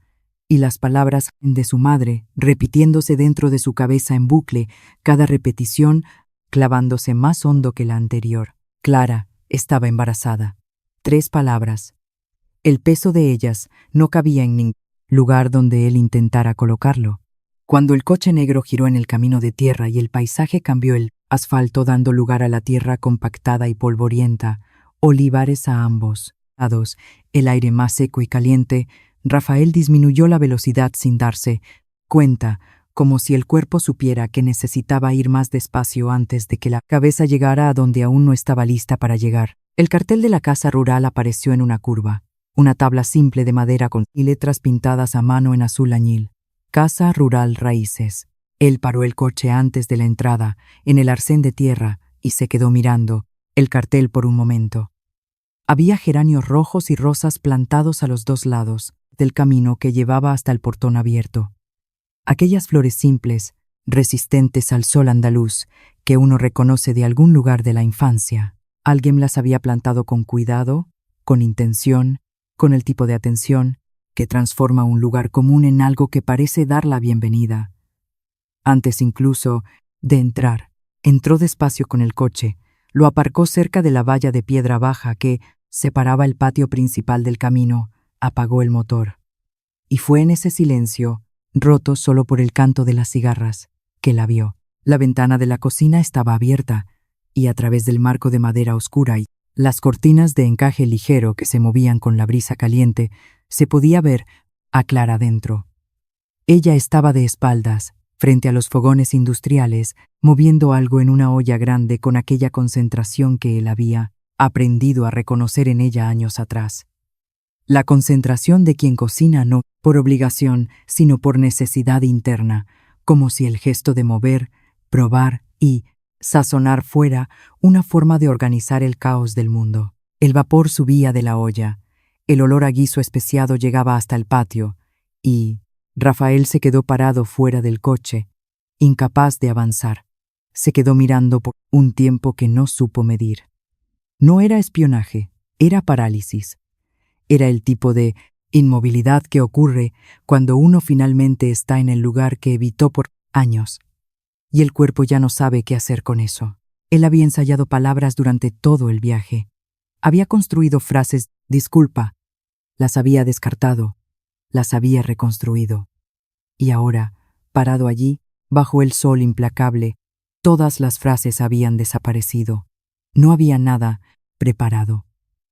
y las palabras de su madre repitiéndose dentro de su cabeza en bucle, cada repetición clavándose más hondo que la anterior. Clara estaba embarazada. 3 palabras. El peso de ellas no cabía en ningún lugar donde él intentara colocarlo. Cuando el coche negro giró en el camino de tierra y el paisaje cambió el asfalto dando lugar a la tierra compactada y polvorienta, olivares a ambos lados, el aire más seco y caliente, Rafael disminuyó la velocidad sin darse cuenta, como si el cuerpo supiera que necesitaba ir más despacio antes de que la cabeza llegara a donde aún no estaba lista para llegar. El cartel de la casa rural apareció en una curva, una tabla simple de madera con letras pintadas a mano en azul añil. Casa Rural Raíces. Él paró el coche antes de la entrada, en el arcén de tierra, y se quedó mirando el cartel por un momento. Había geranios rojos y rosas plantados a los 2 lados del camino que llevaba hasta el portón abierto. Aquellas flores simples, resistentes al sol andaluz, que uno reconoce de algún lugar de la infancia. Alguien las había plantado con cuidado, con intención, con el tipo de atención que transforma un lugar común en algo que parece dar la bienvenida. Antes incluso de entrar, entró despacio con el coche, lo aparcó cerca de la valla de piedra baja que separaba el patio principal del camino, apagó el motor. Y fue en ese silencio, roto solo por el canto de las cigarras, que la vio. La ventana de la cocina estaba abierta, y a través del marco de madera oscura y las cortinas de encaje ligero que se movían con la brisa caliente, se podía ver a Clara dentro. Ella estaba de espaldas, frente a los fogones industriales, moviendo algo en una olla grande con aquella concentración que él había aprendido a reconocer en ella años atrás. La concentración de quien cocina no por obligación, sino por necesidad interna, como si el gesto de mover, probar y sazonar fuera una forma de organizar el caos del mundo. El vapor subía de la olla, el olor a guiso especiado llegaba hasta el patio, y Rafael se quedó parado fuera del coche, incapaz de avanzar. Se quedó mirando por un tiempo que no supo medir. No era espionaje, era parálisis. Era el tipo de inmovilidad que ocurre cuando uno finalmente está en el lugar que evitó por años, y el cuerpo ya no sabe qué hacer con eso. Él había ensayado palabras durante todo el viaje. Había construido frases, disculpa, las había descartado, las había reconstruido. Y ahora, parado allí, bajo el sol implacable, todas las frases habían desaparecido. No había nada preparado.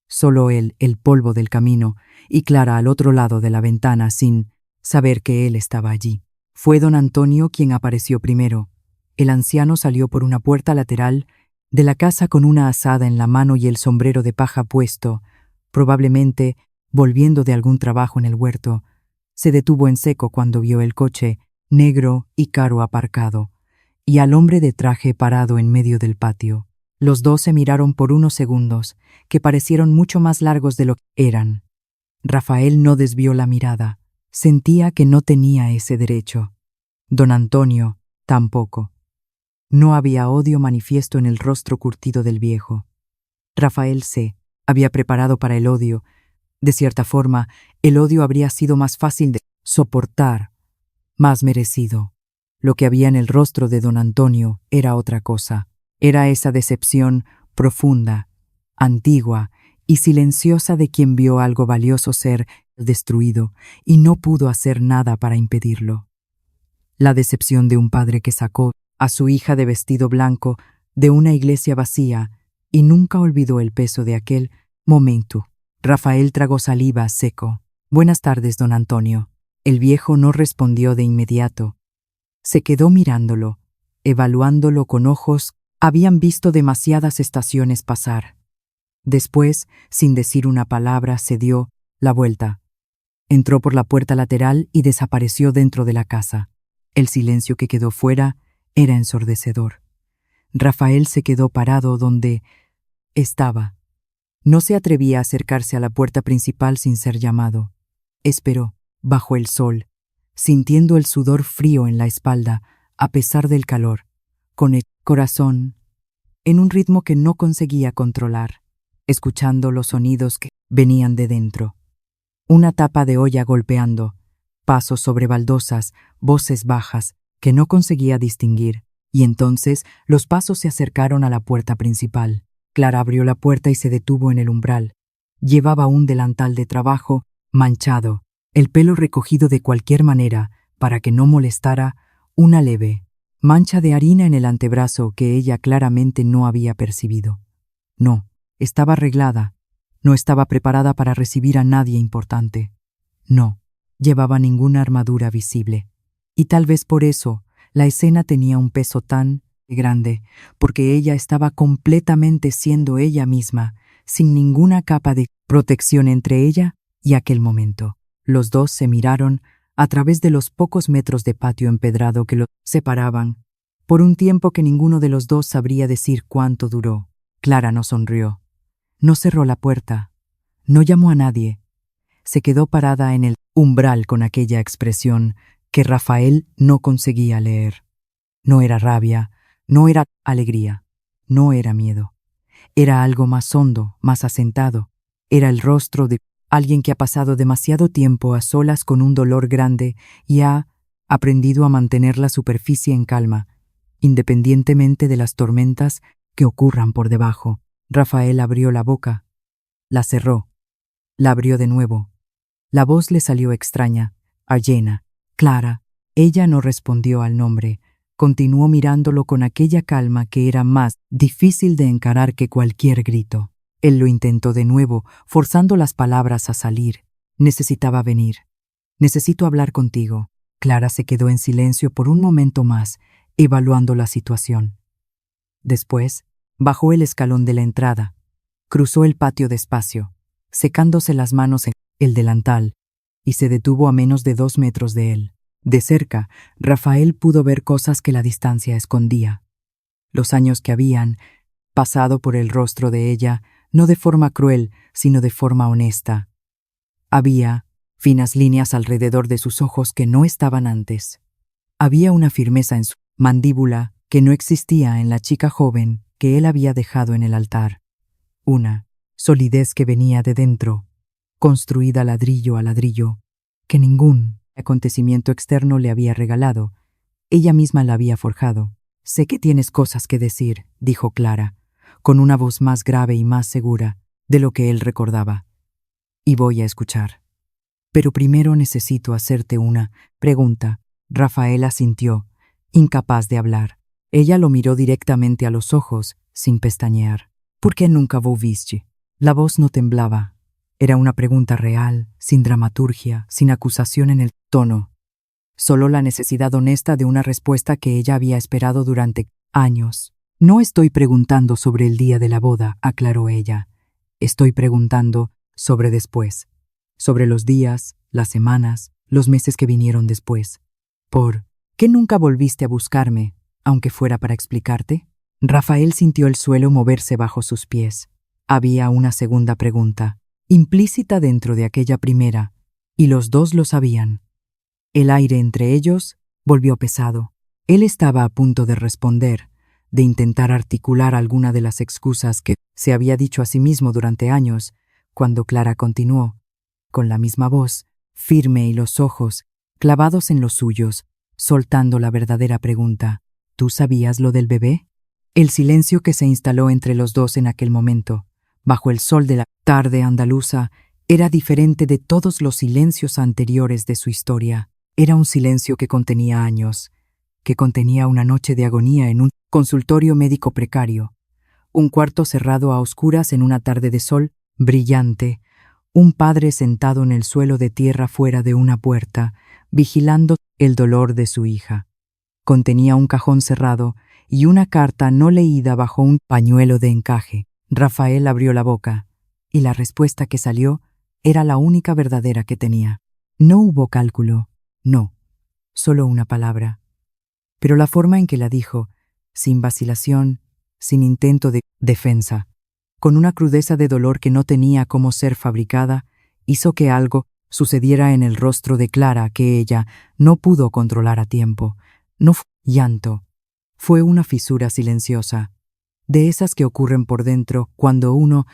Solo él, el polvo del camino, y Clara al otro lado de la ventana sin saber que él estaba allí. Fue don Antonio quien apareció primero. El anciano salió por una puerta lateral de la casa con una azada en la mano y el sombrero de paja puesto, probablemente volviendo de algún trabajo en el huerto. Se detuvo en seco cuando vio el coche, negro y caro aparcado, y al hombre de traje parado en medio del patio. Los dos se miraron por unos segundos, que parecieron mucho más largos de lo que eran. Rafael no desvió la mirada. Sentía que no tenía ese derecho. Don Antonio tampoco. No había odio manifiesto en el rostro curtido del viejo. Rafael se había preparado para el odio. De cierta forma, el odio habría sido más fácil de soportar, más merecido. Lo que había en el rostro de don Antonio era otra cosa. Era esa decepción profunda, antigua y silenciosa de quien vio algo valioso ser destruido y no pudo hacer nada para impedirlo. La decepción de un padre que sacó a su hija de vestido blanco de una iglesia vacía y nunca olvidó el peso de aquel momento. Rafael tragó saliva seco. «Buenas tardes, don Antonio». El viejo no respondió de inmediato. Se quedó mirándolo, evaluándolo con ojos. Habían visto demasiadas estaciones pasar. Después, sin decir una palabra, se dio la vuelta. Entró por la puerta lateral y desapareció dentro de la casa. El silencio que quedó fuera era ensordecedor. Rafael se quedó parado donde estaba. No se atrevía a acercarse a la puerta principal sin ser llamado. Esperó, bajo el sol, sintiendo el sudor frío en la espalda, a pesar del calor, con el corazón en un ritmo que no conseguía controlar, escuchando los sonidos que venían de dentro. Una tapa de olla golpeando, pasos sobre baldosas, voces bajas que no conseguía distinguir, y entonces los pasos se acercaron a la puerta principal. Clara abrió la puerta y se detuvo en el umbral. Llevaba un delantal de trabajo, manchado, el pelo recogido de cualquier manera, para que no molestara, una leve mancha de harina en el antebrazo que ella claramente no había percibido. No, estaba arreglada, no estaba preparada para recibir a nadie importante. No, llevaba ninguna armadura visible. Y tal vez por eso la escena tenía un peso tan grande, porque ella estaba completamente siendo ella misma, sin ninguna capa de protección entre ella y aquel momento. Los dos se miraron a través de los pocos metros de patio empedrado que los separaban, por un tiempo que ninguno de los dos sabría decir cuánto duró. Clara no sonrió, no cerró la puerta, no llamó a nadie. Se quedó parada en el umbral con aquella expresión que Rafael no conseguía leer. No era rabia, no era alegría, no era miedo. Era algo más hondo, más asentado. Era el rostro de alguien que ha pasado demasiado tiempo a solas con un dolor grande y ha aprendido a mantener la superficie en calma, independientemente de las tormentas que ocurran por debajo. Rafael abrió la boca, la cerró, la abrió de nuevo. La voz le salió extraña, llena, clara. Ella no respondió al nombre. Continuó mirándolo con aquella calma que era más difícil de encarar que cualquier grito. Él lo intentó de nuevo, forzando las palabras a salir. Necesitaba venir. Necesito hablar contigo. Clara se quedó en silencio por un momento más, evaluando la situación. Después, bajó el escalón de la entrada. Cruzó el patio despacio, secándose las manos en el delantal, y se detuvo a menos de 2 metros de él. De cerca, Rafael pudo ver cosas que la distancia escondía. Los años que habían pasado por el rostro de ella, no de forma cruel, sino de forma honesta. Había finas líneas alrededor de sus ojos que no estaban antes. Había una firmeza en su mandíbula que no existía en la chica joven que él había dejado en el altar. Una solidez que venía de dentro, construida ladrillo a ladrillo, que ningún acontecimiento externo le había regalado. Ella misma la había forjado. «Sé que tienes cosas que decir», dijo Clara, con una voz más grave y más segura de lo que él recordaba. «Y voy a escuchar. Pero primero necesito hacerte una pregunta». Rafael asintió, incapaz de hablar. Ella lo miró directamente a los ojos, sin pestañear. «¿Por qué nunca volviste?» La voz no temblaba. Era una pregunta real, sin dramaturgia, sin acusación en el tono. Solo la necesidad honesta de una respuesta que ella había esperado durante años. «No estoy preguntando sobre el día de la boda», aclaró ella. «Estoy preguntando sobre después, sobre los días, las semanas, los meses que vinieron después. ¿Por qué nunca volviste a buscarme, aunque fuera para explicarte?» Rafael sintió el suelo moverse bajo sus pies. Había una segunda pregunta, implícita dentro de aquella primera, y los dos lo sabían. El aire entre ellos volvió pesado. Él estaba a punto de responder, de intentar articular alguna de las excusas que se había dicho a sí mismo durante años, cuando Clara continuó, con la misma voz, firme y los ojos clavados en los suyos, soltando la verdadera pregunta. «¿Tú sabías lo del bebé?» El silencio que se instaló entre los dos en aquel momento, bajo el sol de la tarde andaluza, era diferente de todos los silencios anteriores de su historia. Era un silencio que contenía años, que contenía una noche de agonía en un consultorio médico precario, un cuarto cerrado a oscuras en una tarde de sol brillante, un padre sentado en el suelo de tierra fuera de una puerta, vigilando el dolor de su hija. Contenía un cajón cerrado y una carta no leída bajo un pañuelo de encaje. Rafael abrió la boca, y la respuesta que salió era la única verdadera que tenía. No hubo cálculo, no, solo una palabra. Pero la forma en que la dijo, sin vacilación, sin intento de defensa, con una crudeza de dolor que no tenía cómo ser fabricada, hizo que algo sucediera en el rostro de Clara que ella no pudo controlar a tiempo. No fue llanto, fue una fisura silenciosa, de esas que ocurren por dentro cuando uno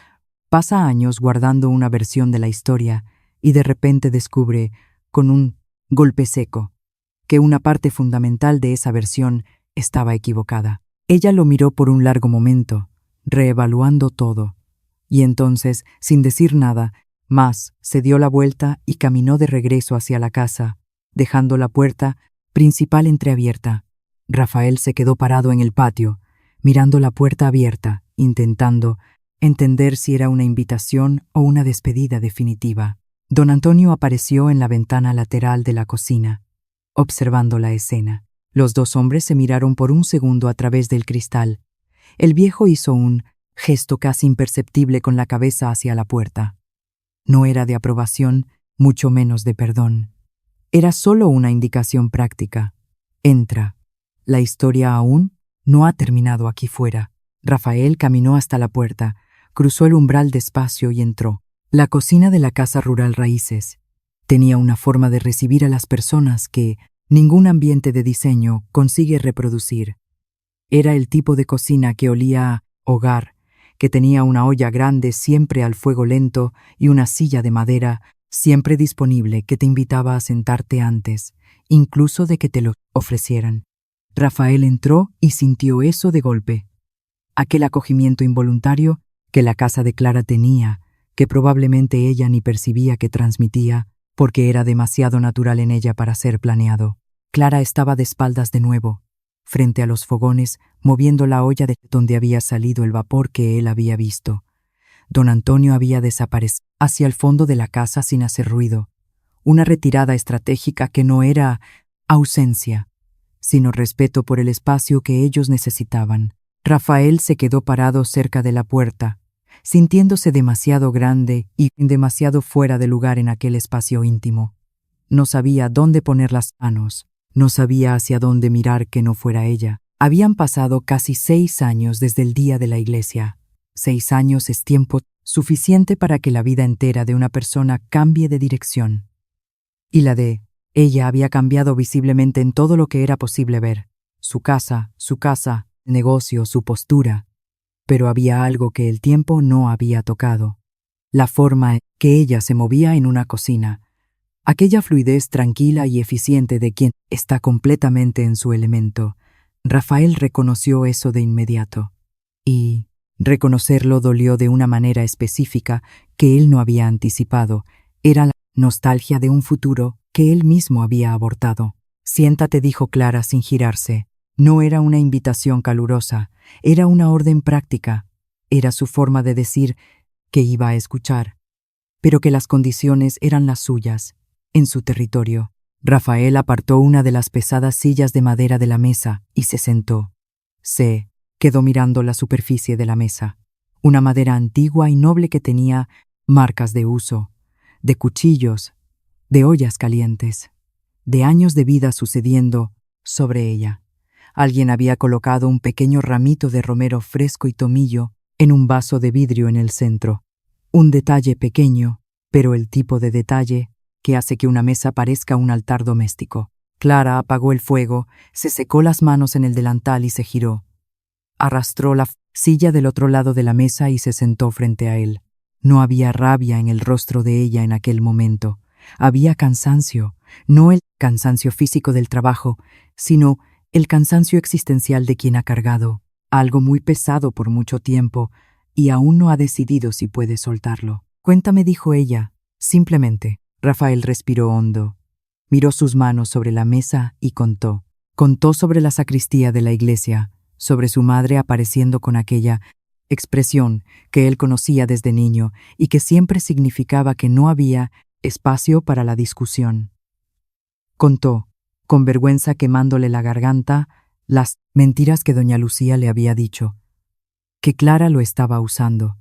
pasa años guardando una versión de la historia y de repente descubre, con un golpe seco, que una parte fundamental de esa versión estaba equivocada. Ella lo miró por un largo momento, reevaluando todo, y entonces, sin decir nada más, se dio la vuelta y caminó de regreso hacia la casa, dejando la puerta principal entreabierta. Rafael se quedó parado en el patio, mirando la puerta abierta, intentando entender si era una invitación o una despedida definitiva. Don Antonio apareció en la ventana lateral de la cocina, observando la escena. Los dos hombres se miraron por un segundo a través del cristal. El viejo hizo un gesto casi imperceptible con la cabeza hacia la puerta. No era de aprobación, mucho menos de perdón. Era solo una indicación práctica. Entra. La historia aún no ha terminado aquí fuera. Rafael caminó hasta la puerta, cruzó el umbral despacio y entró. La cocina de la casa rural Raíces tenía una forma de recibir a las personas que ningún ambiente de diseño consigue reproducir. Era el tipo de cocina que olía a hogar, que tenía una olla grande siempre al fuego lento y una silla de madera siempre disponible que te invitaba a sentarte antes, incluso de que te lo ofrecieran. Rafael entró y sintió eso de golpe. Aquel acogimiento involuntario que la casa de Clara tenía, que probablemente ella ni percibía que transmitía, porque era demasiado natural en ella para ser planeado. Clara estaba de espaldas de nuevo, frente a los fogones, moviendo la olla de donde había salido el vapor que él había visto. Don Antonio había desaparecido hacia el fondo de la casa sin hacer ruido, una retirada estratégica que no era ausencia, sino respeto por el espacio que ellos necesitaban. Rafael se quedó parado cerca de la puerta, sintiéndose demasiado grande y demasiado fuera de lugar en aquel espacio íntimo. No sabía dónde poner las manos, no sabía hacia dónde mirar que no fuera ella. Habían pasado casi 6 años desde el día de la iglesia. 6 años es tiempo suficiente para que la vida entera de una persona cambie de dirección. Y la de ella había cambiado visiblemente en todo lo que era posible ver. Su casa, negocio, su postura. Pero había algo que el tiempo no había tocado. La forma en que ella se movía en una cocina. Aquella fluidez tranquila y eficiente de quien está completamente en su elemento. Rafael reconoció eso de inmediato. Y reconocerlo dolió de una manera específica que él no había anticipado. Era la nostalgia de un futuro que él mismo había abortado. Siéntate, dijo Clara sin girarse. No era una invitación calurosa, era una orden práctica. Era su forma de decir que iba a escuchar, pero que las condiciones eran las suyas, en su territorio. Rafael apartó una de las pesadas sillas de madera de la mesa y se sentó. Se quedó mirando la superficie de la mesa, una madera antigua y noble que tenía marcas de uso, de cuchillos, de ollas calientes, de años de vida sucediendo sobre ella. Alguien había colocado un pequeño ramito de romero fresco y tomillo en un vaso de vidrio en el centro. Un detalle pequeño, pero el tipo de detalle que hace que una mesa parezca un altar doméstico. Clara apagó el fuego, se secó las manos en el delantal y se giró. Arrastró la silla del otro lado de la mesa y se sentó frente a él. No había rabia en el rostro de ella en aquel momento. Había cansancio, no el cansancio físico del trabajo, sino el cansancio existencial de quien ha cargado algo muy pesado por mucho tiempo, y aún no ha decidido si puede soltarlo. Cuéntame, dijo ella, simplemente. Rafael respiró hondo. Miró sus manos sobre la mesa y contó. Contó sobre la sacristía de la iglesia, sobre su madre apareciendo con aquella expresión que él conocía desde niño y que siempre significaba que no había espacio para la discusión. Contó, con vergüenza quemándole la garganta, las mentiras que doña Lucía le había dicho, que Clara lo estaba usando,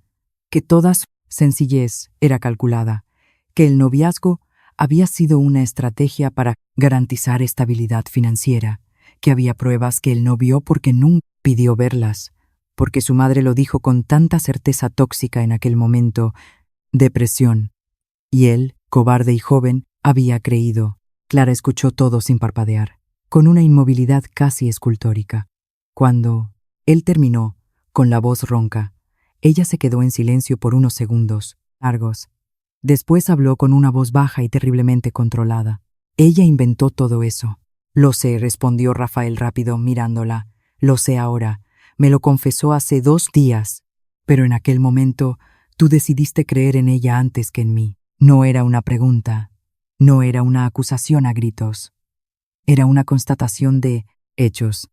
que toda su sencillez era calculada, que el noviazgo había sido una estrategia para garantizar estabilidad financiera, que había pruebas que él no vio porque nunca pidió verlas, porque su madre lo dijo con tanta certeza tóxica en aquel momento, depresión. Y él, cobarde y joven, había creído. Clara escuchó todo sin parpadear, con una inmovilidad casi escultórica. Cuando él terminó, con la voz ronca, ella se quedó en silencio por unos segundos largos. Después habló con una voz baja y terriblemente controlada. Ella inventó todo eso. Lo sé, respondió Rafael rápido, mirándola. Lo sé ahora. Me lo confesó hace 2 días. Pero en aquel momento, tú decidiste creer en ella antes que en mí. No era una pregunta. No era una acusación a gritos. Era una constatación de hechos.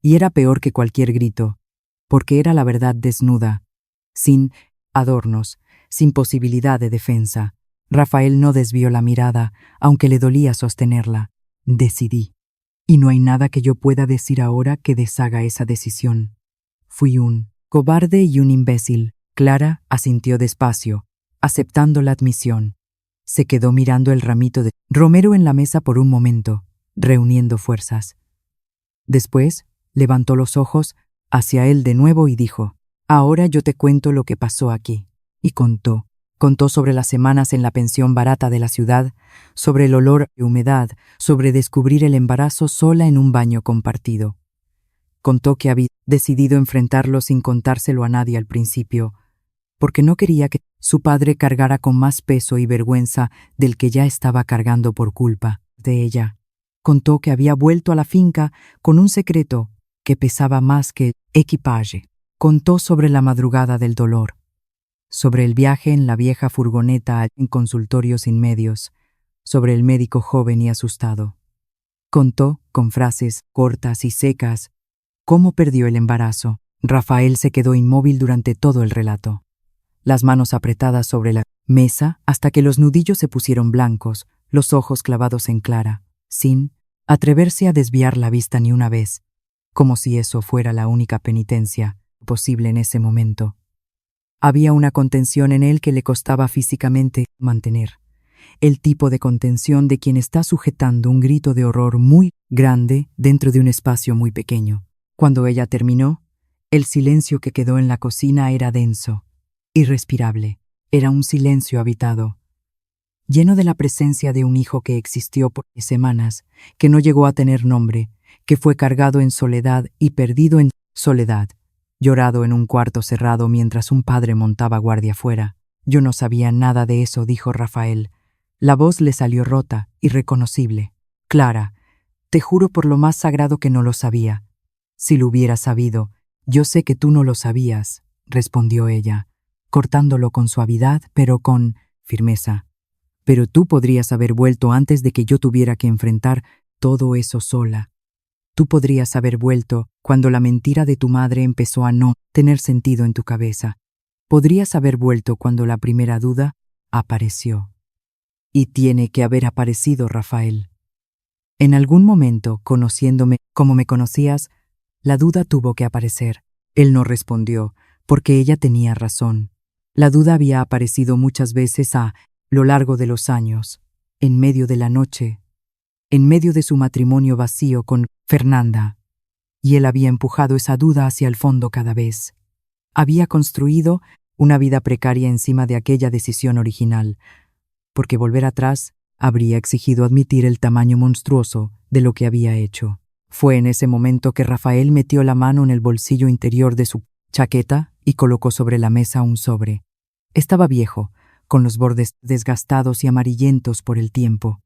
Y era peor que cualquier grito, porque era la verdad desnuda, sin adornos, sin posibilidad de defensa. Rafael no desvió la mirada, aunque le dolía sostenerla. Decidí. Y no hay nada que yo pueda decir ahora que deshaga esa decisión. Fui un cobarde y un imbécil. Clara asintió despacio, aceptando la admisión. Se quedó mirando el ramito de romero en la mesa por un momento, reuniendo fuerzas. Después, levantó los ojos hacia él de nuevo y dijo, «Ahora yo te cuento lo que pasó aquí». Y contó. Contó sobre las semanas en la pensión barata de la ciudad, sobre el olor de humedad, sobre descubrir el embarazo sola en un baño compartido. Contó que había decidido enfrentarlo sin contárselo a nadie al principio, porque no quería que su padre cargara con más peso y vergüenza del que ya estaba cargando por culpa de ella. Contó que había vuelto a la finca con un secreto que pesaba más que equipaje. Contó sobre la madrugada del dolor, sobre el viaje en la vieja furgoneta en consultorio sin medios, sobre el médico joven y asustado. Contó, con frases cortas y secas, cómo perdió el embarazo. Rafael se quedó inmóvil durante todo el relato, las manos apretadas sobre la mesa hasta que los nudillos se pusieron blancos, los ojos clavados en Clara, sin atreverse a desviar la vista ni una vez, como si eso fuera la única penitencia posible en ese momento. Había una contención en él que le costaba físicamente mantener, el tipo de contención de quien está sujetando un grito de horror muy grande dentro de un espacio muy pequeño. Cuando ella terminó, el silencio que quedó en la cocina era denso, irrespirable. Era un silencio habitado, lleno de la presencia de un hijo que existió por semanas, que no llegó a tener nombre, que fue cargado en soledad y perdido en soledad, llorado en un cuarto cerrado mientras un padre montaba guardia fuera. Yo no sabía nada de eso, dijo Rafael. La voz le salió rota, irreconocible. Clara, te juro por lo más sagrado que no lo sabía. Si lo hubiera sabido, yo sé que tú no lo sabías, respondió ella, cortándolo con suavidad, pero con firmeza. Pero tú podrías haber vuelto antes de que yo tuviera que enfrentar todo eso sola. Tú podrías haber vuelto cuando la mentira de tu madre empezó a no tener sentido en tu cabeza. Podrías haber vuelto cuando la primera duda apareció. Y tiene que haber aparecido, Rafael. En algún momento, conociéndome como me conocías, la duda tuvo que aparecer. Él no respondió, porque ella tenía razón. La duda había aparecido muchas veces a lo largo de los años, en medio de la noche, en medio de su matrimonio vacío con Fernanda, y él había empujado esa duda hacia el fondo cada vez. Había construido una vida precaria encima de aquella decisión original, porque volver atrás habría exigido admitir el tamaño monstruoso de lo que había hecho. Fue en ese momento que Rafael metió la mano en el bolsillo interior de su chaqueta y colocó sobre la mesa un sobre. Estaba viejo, con los bordes desgastados y amarillentos por el tiempo.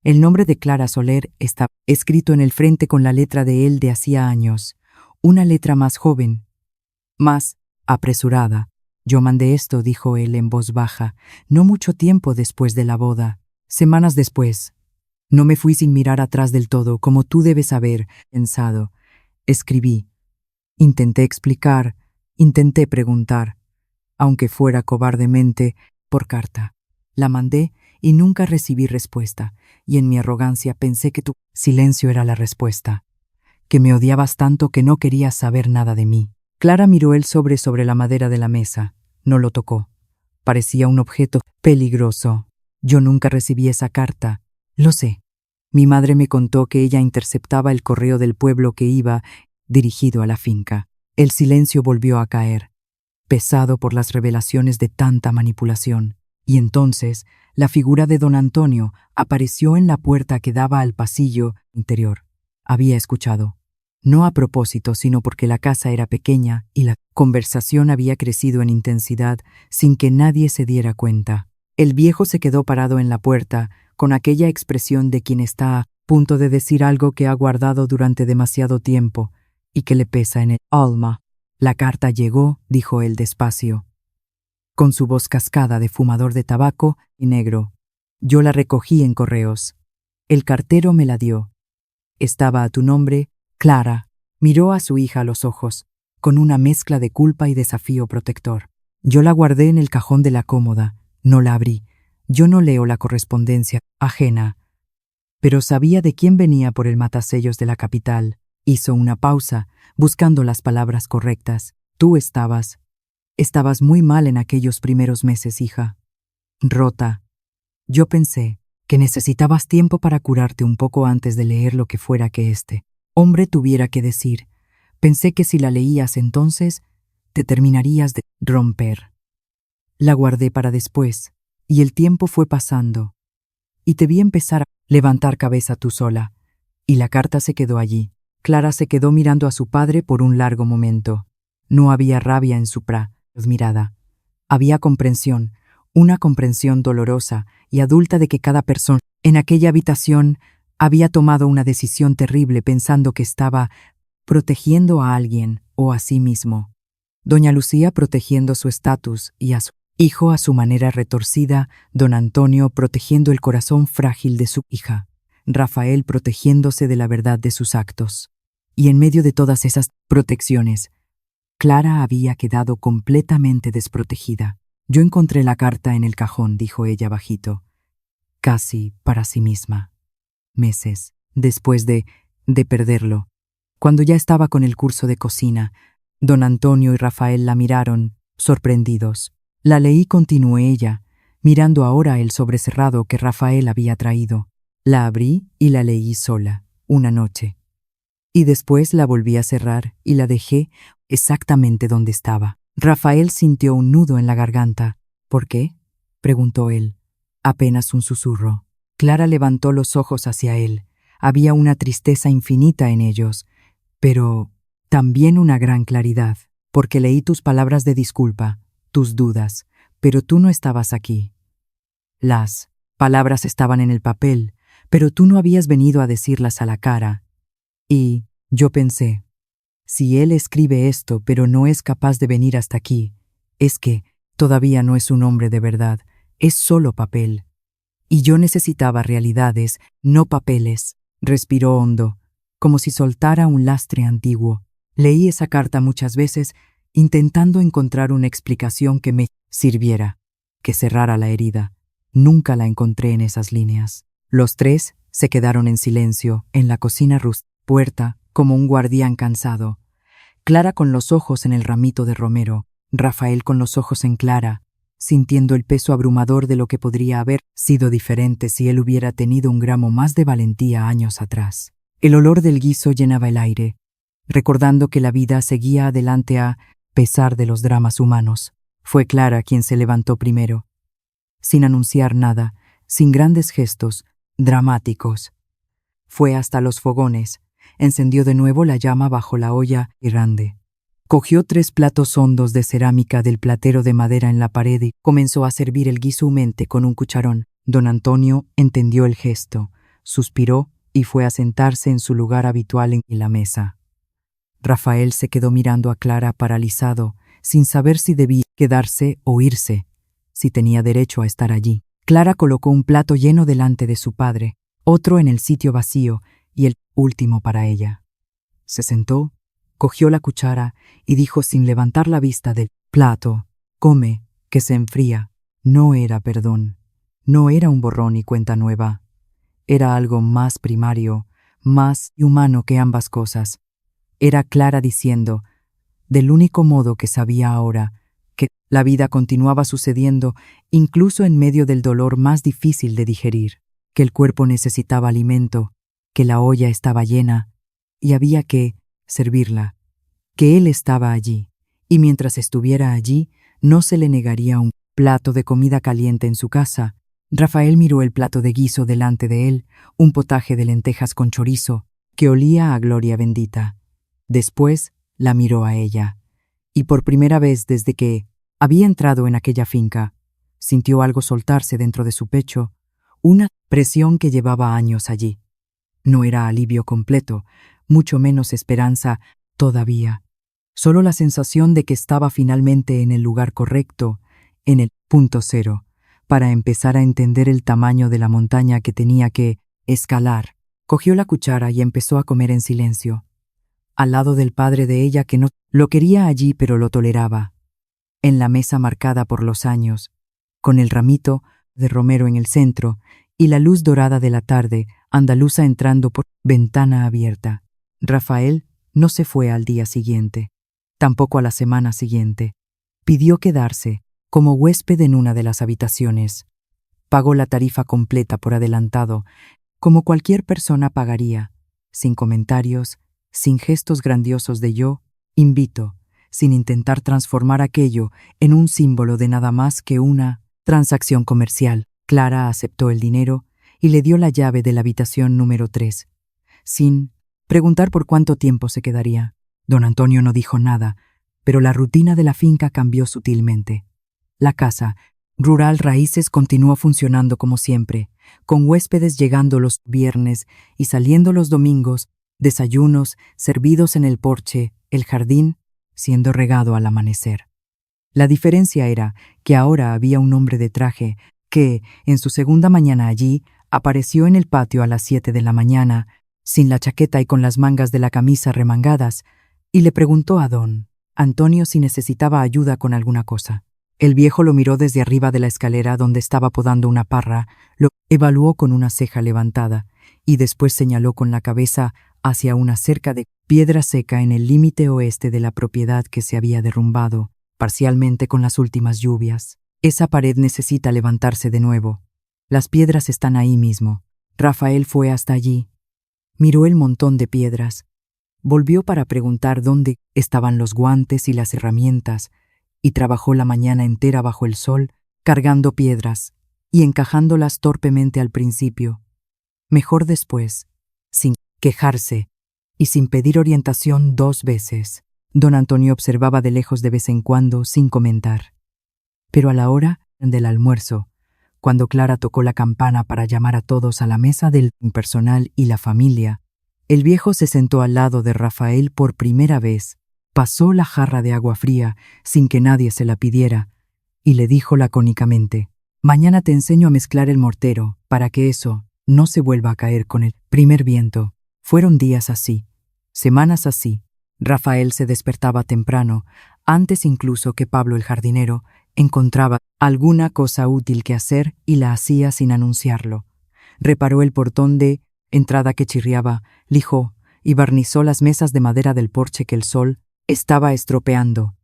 El nombre de Clara Soler estaba escrito en el frente con la letra de él de hacía años, una letra más joven, más apresurada. Yo mandé esto, dijo él en voz baja, no mucho tiempo después de la boda, semanas después. No me fui sin mirar atrás del todo, como tú debes haber pensado. Escribí. Intenté explicar, intenté preguntar, aunque fuera cobardemente, por carta. La mandé y nunca recibí respuesta, y en mi arrogancia pensé que tu silencio era la respuesta, que me odiabas tanto que no querías saber nada de mí. Clara miró el sobre la madera de la mesa. No lo tocó. Parecía un objeto peligroso. Yo nunca recibí esa carta. Lo sé. Mi madre me contó que ella interceptaba el correo del pueblo que iba dirigido a la finca. El silencio volvió a caer, pesado por las revelaciones de tanta manipulación. Y entonces, la figura de don Antonio apareció en la puerta que daba al pasillo interior. Había escuchado. No a propósito, sino porque la casa era pequeña y la conversación había crecido en intensidad sin que nadie se diera cuenta. El viejo se quedó parado en la puerta, con aquella expresión de quien está a punto de decir algo que ha guardado durante demasiado tiempo y que le pesa en el alma. La carta llegó, dijo él despacio, con su voz cascada de fumador de tabaco y negro. Yo la recogí en correos. El cartero me la dio. Estaba a tu nombre, Clara. Miró a su hija a los ojos, con una mezcla de culpa y desafío protector. Yo la guardé en el cajón de la cómoda, no la abrí. Yo no leo la correspondencia ajena. Pero sabía de quién venía por el matasellos de la capital. Hizo una pausa, buscando las palabras correctas. Tú estabas muy mal en aquellos primeros meses, hija. Rota. Yo pensé que necesitabas tiempo para curarte un poco antes de leer lo que fuera que este hombre tuviera que decir. Pensé que si la leías entonces, te terminarías de romper. La guardé para después, y el tiempo fue pasando. Y te vi empezar a levantar cabeza tú sola, y la carta se quedó allí. Clara se quedó mirando a su padre por un largo momento. No había rabia en su mirada. Había comprensión, una comprensión dolorosa y adulta de que cada persona en aquella habitación había tomado una decisión terrible pensando que estaba protegiendo a alguien o a sí mismo. Doña Lucía protegiendo su estatus y a su hijo a su manera retorcida, don Antonio protegiendo el corazón frágil de su hija, Rafael protegiéndose de la verdad de sus actos. Y en medio de todas esas protecciones, Clara había quedado completamente desprotegida. Yo encontré la carta en el cajón, dijo ella bajito, casi para sí misma. Meses después de perderlo, cuando ya estaba con el curso de cocina, don Antonio y Rafael la miraron, sorprendidos. La leí, continuó ella, mirando ahora el sobrecerrado que Rafael había traído. La abrí y la leí sola, una noche. Y después la volví a cerrar y la dejé exactamente donde estaba. Rafael sintió un nudo en la garganta. ¿Por qué?, preguntó él. Apenas un susurro. Clara levantó los ojos hacia él. Había una tristeza infinita en ellos, pero también una gran claridad, porque leí tus palabras de disculpa, tus dudas, pero tú no estabas aquí. Las palabras estaban en el papel, pero tú no habías venido a decirlas a la cara. Y yo pensé, si él escribe esto pero no es capaz de venir hasta aquí, es que todavía no es un hombre de verdad, es solo papel. Y yo necesitaba realidades, no papeles. Respiró hondo, como si soltara un lastre antiguo. Leí esa carta muchas veces, intentando encontrar una explicación que me sirviera, que cerrara la herida. Nunca la encontré en esas líneas. Los tres se quedaron en silencio, en la cocina puerta, como un guardián cansado. Clara con los ojos en el ramito de romero, Rafael con los ojos en Clara, sintiendo el peso abrumador de lo que podría haber sido diferente si él hubiera tenido un gramo más de valentía años atrás. El olor del guiso llenaba el aire, recordando que la vida seguía adelante a pesar de los dramas humanos. Fue Clara quien se levantó primero, sin anunciar nada, sin grandes gestos dramáticos. Fue hasta los fogones, encendió de nuevo la llama bajo la olla grande. Cogió 3 platos hondos de cerámica del platero de madera en la pared y comenzó a servir el guiso humeante con un cucharón. Don Antonio entendió el gesto, suspiró y fue a sentarse en su lugar habitual en la mesa. Rafael se quedó mirando a Clara paralizado, sin saber si debía quedarse o irse, si tenía derecho a estar allí. Clara colocó un plato lleno delante de su padre, otro en el sitio vacío y el último para ella. Se sentó, cogió la cuchara y dijo sin levantar la vista del plato: «Come, que se enfría». No era perdón, no era un borrón y cuenta nueva. Era algo más primario, más humano que ambas cosas. Era Clara diciendo, del único modo que sabía ahora, que la vida continuaba sucediendo incluso en medio del dolor más difícil de digerir, que el cuerpo necesitaba alimento, que la olla estaba llena y había que servirla, que él estaba allí, y mientras estuviera allí no se le negaría un plato de comida caliente en su casa. Rafael miró el plato de guiso delante de él, un potaje de lentejas con chorizo, que olía a gloria bendita. Después la miró a ella, y por primera vez desde que había entrado en aquella finca, sintió algo soltarse dentro de su pecho, una presión que llevaba años allí. No era alivio completo, mucho menos esperanza todavía, solo la sensación de que estaba finalmente en el lugar correcto, en el punto cero, para empezar a entender el tamaño de la montaña que tenía que escalar. Cogió la cuchara y empezó a comer en silencio, al lado del padre de ella que no lo quería allí pero lo toleraba, en la mesa marcada por los años, con el ramito de romero en el centro y la luz dorada de la tarde andaluza entrando por ventana abierta. Rafael no se fue al día siguiente, tampoco a la semana siguiente. Pidió quedarse como huésped en una de las habitaciones. Pagó la tarifa completa por adelantado, como cualquier persona pagaría, sin comentarios, sin gestos grandiosos de yo invito, sin intentar transformar aquello en un símbolo de nada más que una transacción comercial. Clara aceptó el dinero y le dio la llave de la habitación número 3, sin preguntar por cuánto tiempo se quedaría. Don Antonio no dijo nada, pero la rutina de la finca cambió sutilmente. La casa rural Raíces continuó funcionando como siempre, con huéspedes llegando los viernes y saliendo los domingos, desayunos servidos en el porche, el jardín siendo regado al amanecer. La diferencia era que ahora había un hombre de traje que, en su segunda mañana allí, apareció en el patio a las 7 de la mañana, sin la chaqueta y con las mangas de la camisa remangadas, y le preguntó a don Antonio si necesitaba ayuda con alguna cosa. El viejo lo miró desde arriba de la escalera donde estaba podando una parra, lo evaluó con una ceja levantada, y después señaló con la cabeza hacia una cerca de piedra seca en el límite oeste de la propiedad que se había derrumbado, parcialmente con las últimas lluvias. Esa pared necesita levantarse de nuevo. Las piedras están ahí mismo. Rafael fue hasta allí. Miró el montón de piedras. Volvió para preguntar dónde estaban los guantes y las herramientas, y trabajó la mañana entera bajo el sol, cargando piedras y encajándolas torpemente al principio. Mejor después, sin quejarse y sin pedir orientación 2 veces. Don Antonio observaba de lejos de vez en cuando, sin comentar. Pero a la hora del almuerzo, cuando Clara tocó la campana para llamar a todos a la mesa del personal y la familia, el viejo se sentó al lado de Rafael por primera vez, pasó la jarra de agua fría sin que nadie se la pidiera y le dijo lacónicamente: «Mañana te enseño a mezclar el mortero para que eso no se vuelva a caer con el primer viento». Fueron días así, semanas así. Rafael se despertaba temprano, antes incluso que Pablo el jardinero, encontraba alguna cosa útil que hacer y la hacía sin anunciarlo. Reparó el portón de entrada que chirriaba, lijó y barnizó las mesas de madera del porche que el sol estaba estropeando.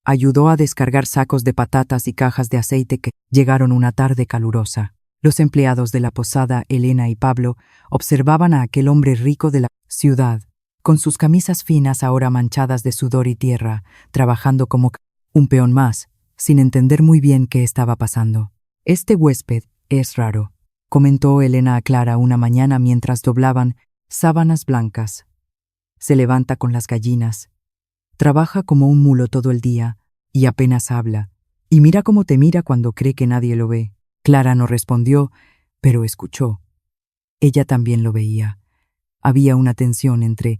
Ayudó a descargar sacos de patatas y cajas de aceite que llegaron una tarde calurosa. Los empleados de la posada, Elena y Pablo, observaban a aquel hombre rico de la ciudad, con sus camisas finas ahora manchadas de sudor y tierra, trabajando como un peón más, sin entender muy bien qué estaba pasando. «Este huésped es raro», comentó Elena a Clara una mañana mientras doblaban sábanas blancas. «Se levanta con las gallinas, trabaja como un mulo todo el día y apenas habla, y mira cómo te mira cuando cree que nadie lo ve». Clara no respondió, pero escuchó. Ella también lo veía. Había una tensión entre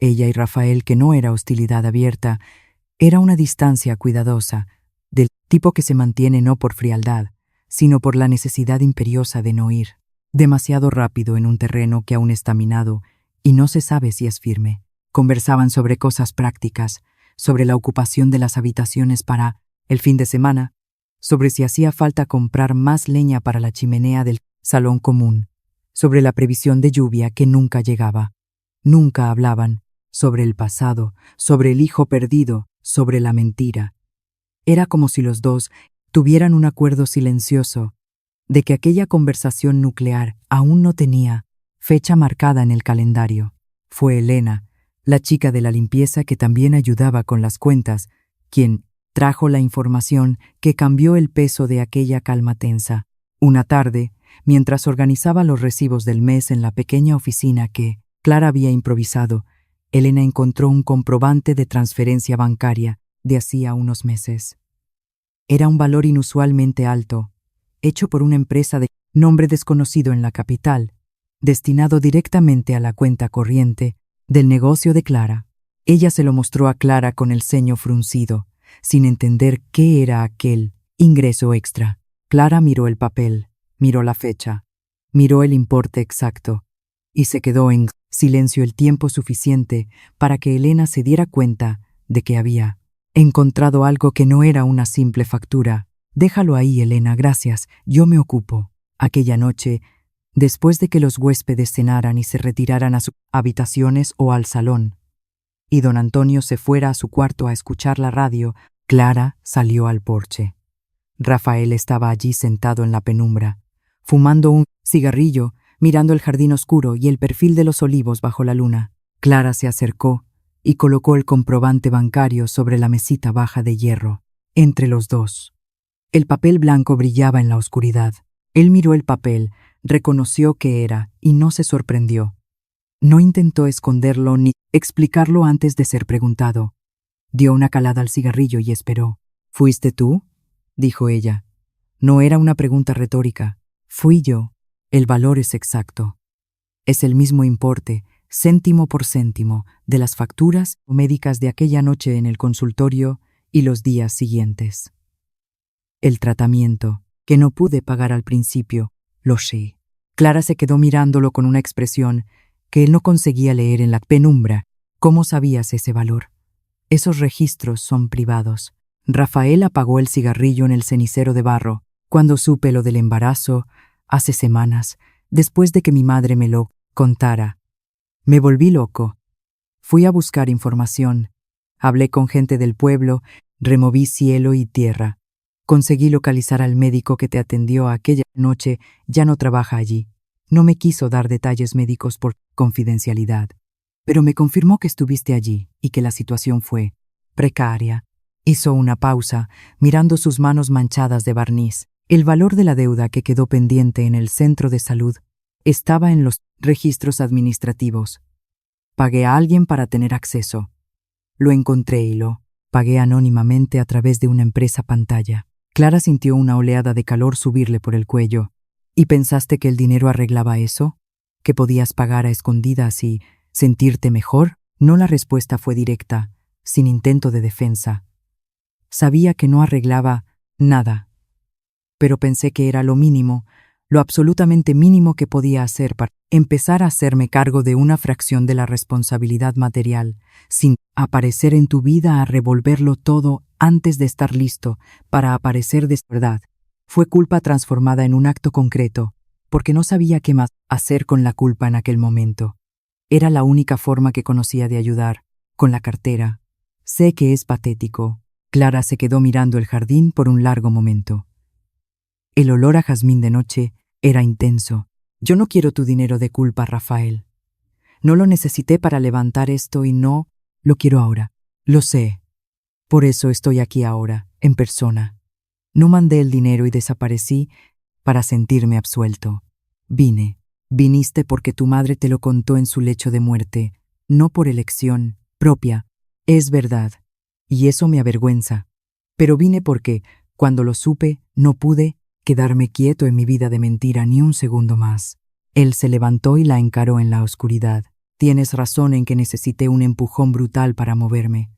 ella y Rafael, que no era hostilidad abierta, era una distancia cuidadosa, del tipo que se mantiene no por frialdad, sino por la necesidad imperiosa de no ir demasiado rápido en un terreno que aún está minado y no se sabe si es firme. Conversaban sobre cosas prácticas, sobre la ocupación de las habitaciones para el fin de semana, sobre si hacía falta comprar más leña para la chimenea del salón común, sobre la previsión de lluvia que nunca llegaba. Nunca hablaban sobre el pasado, sobre el hijo perdido, sobre la mentira. Era como si los dos tuvieran un acuerdo silencioso de que aquella conversación nuclear aún no tenía fecha marcada en el calendario. Fue Elena, la chica de la limpieza que también ayudaba con las cuentas, quien trajo la información que cambió el peso de aquella calma tensa. Una tarde, mientras organizaba los recibos del mes en la pequeña oficina que Clara había improvisado, Elena encontró un comprobante de transferencia bancaria de hacía unos meses. Era un valor inusualmente alto, hecho por una empresa de nombre desconocido en la capital, destinado directamente a la cuenta corriente del negocio de Clara. Ella se lo mostró a Clara con el ceño fruncido, sin entender qué era aquel ingreso extra. Clara miró el papel, miró la fecha, miró el importe exacto, y se quedó en silencio el tiempo suficiente para que Elena se diera cuenta de que había encontrado algo que no era una simple factura. «Déjalo ahí, Elena, gracias, yo me ocupo». Aquella noche, después de que los huéspedes cenaran y se retiraran a sus habitaciones o al salón, y don Antonio se fuera a su cuarto a escuchar la radio, Clara salió al porche. Rafael estaba allí sentado en la penumbra, fumando un cigarrillo, mirando el jardín oscuro y el perfil de los olivos bajo la luna. Clara se acercó y colocó el comprobante bancario sobre la mesita baja de hierro, entre los dos. El papel blanco brillaba en la oscuridad. Él miró el papel, reconoció qué era y no se sorprendió. No intentó esconderlo ni explicarlo antes de ser preguntado. Dio una calada al cigarrillo y esperó. «¿Fuiste tú?», dijo ella. No era una pregunta retórica. «Fui yo. El valor es exacto. Es el mismo importe, céntimo por céntimo, de las facturas médicas de aquella noche en el consultorio y los días siguientes. El tratamiento, que no pude pagar al principio, lo sé». Clara se quedó mirándolo con una expresión que él no conseguía leer en la penumbra. «¿Cómo sabías ese valor? Esos registros son privados». Rafael apagó el cigarrillo en el cenicero de barro. «Cuando supe lo del embarazo, hace semanas, después de que mi madre me lo contara, me volví loco. Fui a buscar información. Hablé con gente del pueblo, removí cielo y tierra. Conseguí localizar al médico que te atendió aquella noche, ya no trabaja allí. No me quiso dar detalles médicos por confidencialidad, pero me confirmó que estuviste allí y que la situación fue precaria». Hizo una pausa, mirando sus manos manchadas de barniz. El valor de la deuda que quedó pendiente en el centro de salud estaba en los registros administrativos. Pagué a alguien para tener acceso. Lo encontré y lo pagué anónimamente a través de una empresa pantalla. Clara sintió una oleada de calor subirle por el cuello. ¿Y pensaste que el dinero arreglaba eso? ¿Que podías pagar a escondidas y sentirte mejor? No, la respuesta fue directa, sin intento de defensa. Sabía que no arreglaba nada, pero pensé que era lo mínimo, lo absolutamente mínimo que podía hacer para empezar a hacerme cargo de una fracción de la responsabilidad material, sin aparecer en tu vida a revolverlo todo antes de estar listo para aparecer de verdad. Fue culpa transformada en un acto concreto, porque no sabía qué más hacer con la culpa en aquel momento. Era la única forma que conocía de ayudar, con la cartera. Sé que es patético. Clara se quedó mirando el jardín por un largo momento. El olor a jazmín de noche era intenso. «Yo no quiero tu dinero de culpa, Rafael. No lo necesité para levantar esto y no lo quiero ahora. Lo sé. Por eso estoy aquí ahora, en persona. No mandé el dinero y desaparecí para sentirme absuelto. Viniste porque tu madre te lo contó en su lecho de muerte, no por elección propia. Es verdad. Y eso me avergüenza. Pero vine porque, cuando lo supe, no pude quedarme quieto en mi vida de mentira ni un segundo más». Él se levantó y la encaró en la oscuridad. tienes razón en que necesité un empujón brutal para moverme.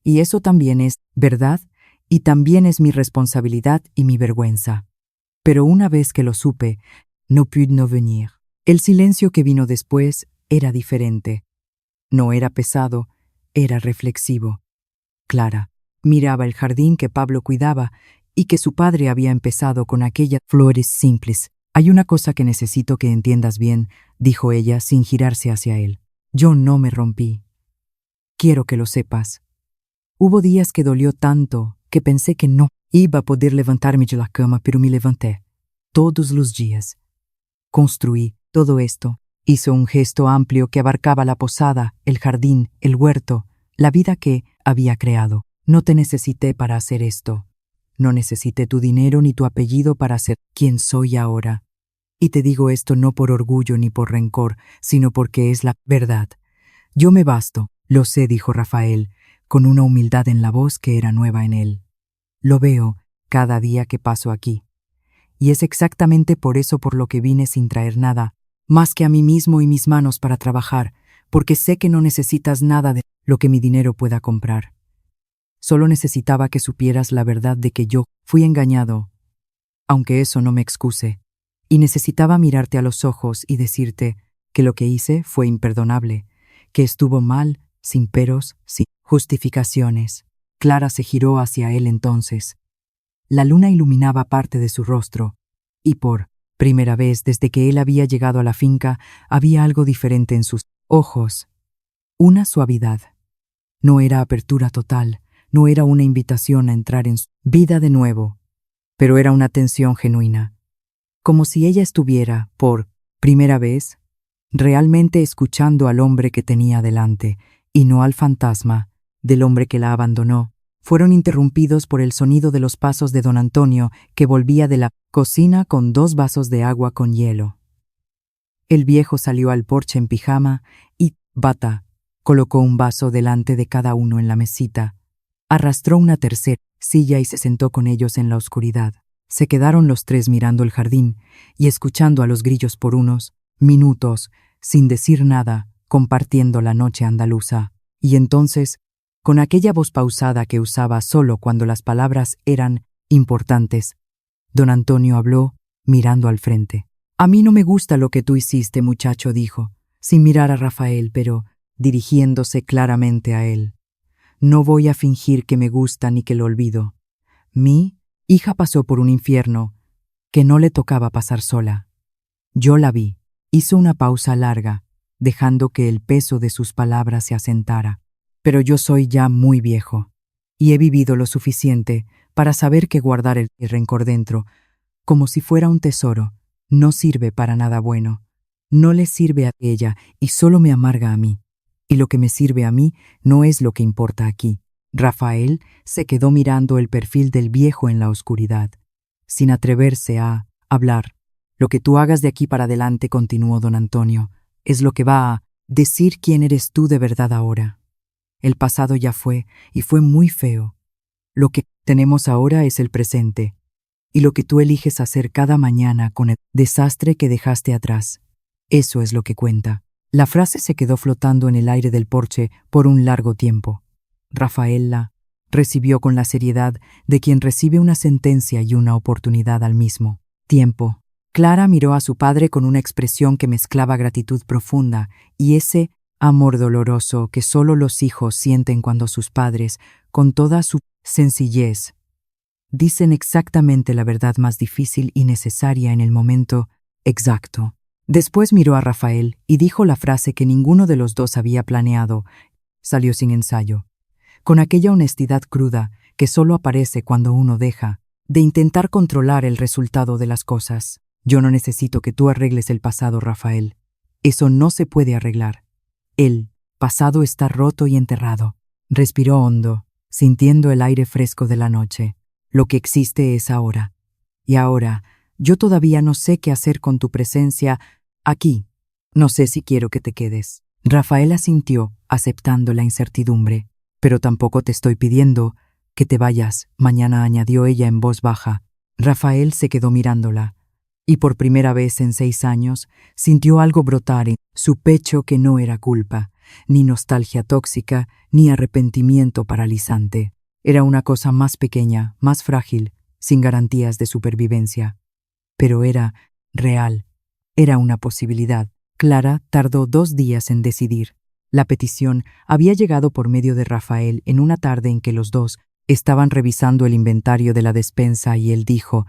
Y eso también es verdad, y también es mi responsabilidad y mi vergüenza. Pero una vez que lo supe, no pude no venir. El silencio que vino después era diferente. No era pesado, era reflexivo. Clara miraba el jardín que Pablo cuidaba y que su padre había empezado con aquellas flores simples. «Hay una cosa que necesito que entiendas bien», dijo ella sin girarse hacia él. «Yo no me rompí. Quiero que lo sepas. Hubo días que dolió tanto que pensé que no iba a poder levantarme de la cama, pero me levanté. Todos los días. Construí todo esto». Hizo un gesto amplio que abarcaba la posada, el jardín, el huerto, la vida que había creado. «No te necesité para hacer esto. No necesité tu dinero ni tu apellido para ser quien soy ahora. Y te digo esto no por orgullo ni por rencor, sino porque es la verdad. Yo me basto». «Lo sé», dijo Rafael, con una humildad en la voz que era nueva en él. «Lo veo cada día que paso aquí. Y es exactamente por eso por lo que vine sin traer nada, más que a mí mismo y mis manos para trabajar, porque sé que no necesitas nada de lo que mi dinero pueda comprar. Solo necesitaba que supieras la verdad de que yo fui engañado, aunque eso no me excuse, y necesitaba mirarte a los ojos y decirte que lo que hice fue imperdonable, que estuvo mal, sin peros, sin justificaciones». Clara se giró hacia él entonces. La luna iluminaba parte de su rostro, y por primera vez desde que él había llegado a la finca, había algo diferente en sus ojos. Una suavidad. No era apertura total, no era una invitación a entrar en su vida de nuevo, pero era una tensión genuina. Como si ella estuviera, por primera vez, realmente escuchando al hombre que tenía delante, y no al fantasma del hombre que la abandonó. Fueron interrumpidos por el sonido de los pasos de don Antonio, que volvía de la cocina con 2 vasos de agua con hielo. El viejo salió al porche en pijama y bata. Colocó un vaso delante de cada uno en la mesita. Arrastró una tercera silla y se sentó con ellos en la oscuridad. Se quedaron los 3 mirando el jardín y escuchando a los grillos por unos minutos, sin decir nada, compartiendo la noche andaluza. Y entonces, con aquella voz pausada que usaba solo cuando las palabras eran importantes, don Antonio habló mirando al frente. «A mí no me gusta lo que tú hiciste, muchacho», dijo, sin mirar a Rafael, pero dirigiéndose claramente a él. «No voy a fingir que me gusta ni que lo olvido. Mi hija pasó por un infierno que no le tocaba pasar sola. Yo la vi». Hizo una pausa larga, dejando que el peso de sus palabras se asentara. «Pero yo soy ya muy viejo, y he vivido lo suficiente para saber que guardar el rencor dentro, como si fuera un tesoro, no sirve para nada bueno. No le sirve a ella y solo me amarga a mí. Y lo que me sirve a mí no es lo que importa aquí». Rafael se quedó mirando el perfil del viejo en la oscuridad, sin atreverse a hablar. «Lo que tú hagas de aquí para adelante», continuó don Antonio, «es lo que va a decir quién eres tú de verdad ahora. El pasado ya fue, y fue muy feo. Lo que tenemos ahora es el presente, y lo que tú eliges hacer cada mañana con el desastre que dejaste atrás. Eso es lo que cuenta». La frase se quedó flotando en el aire del porche por un largo tiempo. Rafael la recibió con la seriedad de quien recibe una sentencia y una oportunidad al mismo tiempo. Clara miró a su padre con una expresión que mezclaba gratitud profunda y ese amor doloroso que solo los hijos sienten cuando sus padres, con toda su sencillez, dicen exactamente la verdad más difícil y necesaria en el momento exacto. Después miró a Rafael y dijo la frase que ninguno de los dos había planeado. Salió sin ensayo, con aquella honestidad cruda que solo aparece cuando uno deja de intentar controlar el resultado de las cosas. «Yo no necesito que tú arregles el pasado, Rafael. Eso no se puede arreglar. El pasado está roto y enterrado». Respiró hondo, sintiendo el aire fresco de la noche. «Lo que existe es ahora. Y ahora, yo todavía no sé qué hacer con tu presencia aquí. No sé si quiero que te quedes». Rafael asintió, aceptando la incertidumbre. «Pero tampoco te estoy pidiendo que te vayas», mañana añadió ella en voz baja. Rafael se quedó mirándola. y por primera vez en 6 años sintió algo brotar en su pecho que no era culpa, ni nostalgia tóxica, ni arrepentimiento paralizante. Era una cosa más pequeña, más frágil, sin garantías de supervivencia. Pero era real, era una posibilidad. Clara tardó 2 días en decidir. La petición había llegado por medio de Rafael en una tarde en que los dos estaban revisando el inventario de la despensa y él dijo,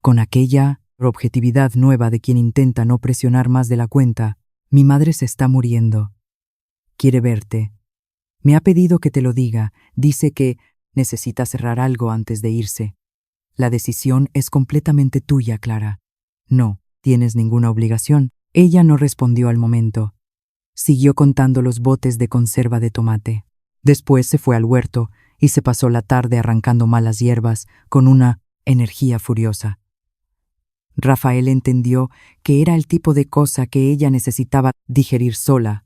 con aquella objetividad nueva de quien intenta no presionar más de la cuenta, mi madre se está muriendo. Quiere verte. Me ha pedido que te lo diga. Dice que necesita cerrar algo antes de irse. La decisión es completamente tuya, Clara. No tienes ninguna obligación. Ella no respondió al momento. Siguió contando los botes de conserva de tomate. Después se fue al huerto y se pasó la tarde arrancando malas hierbas con una energía furiosa. Rafael entendió que era el tipo de cosa que ella necesitaba digerir sola,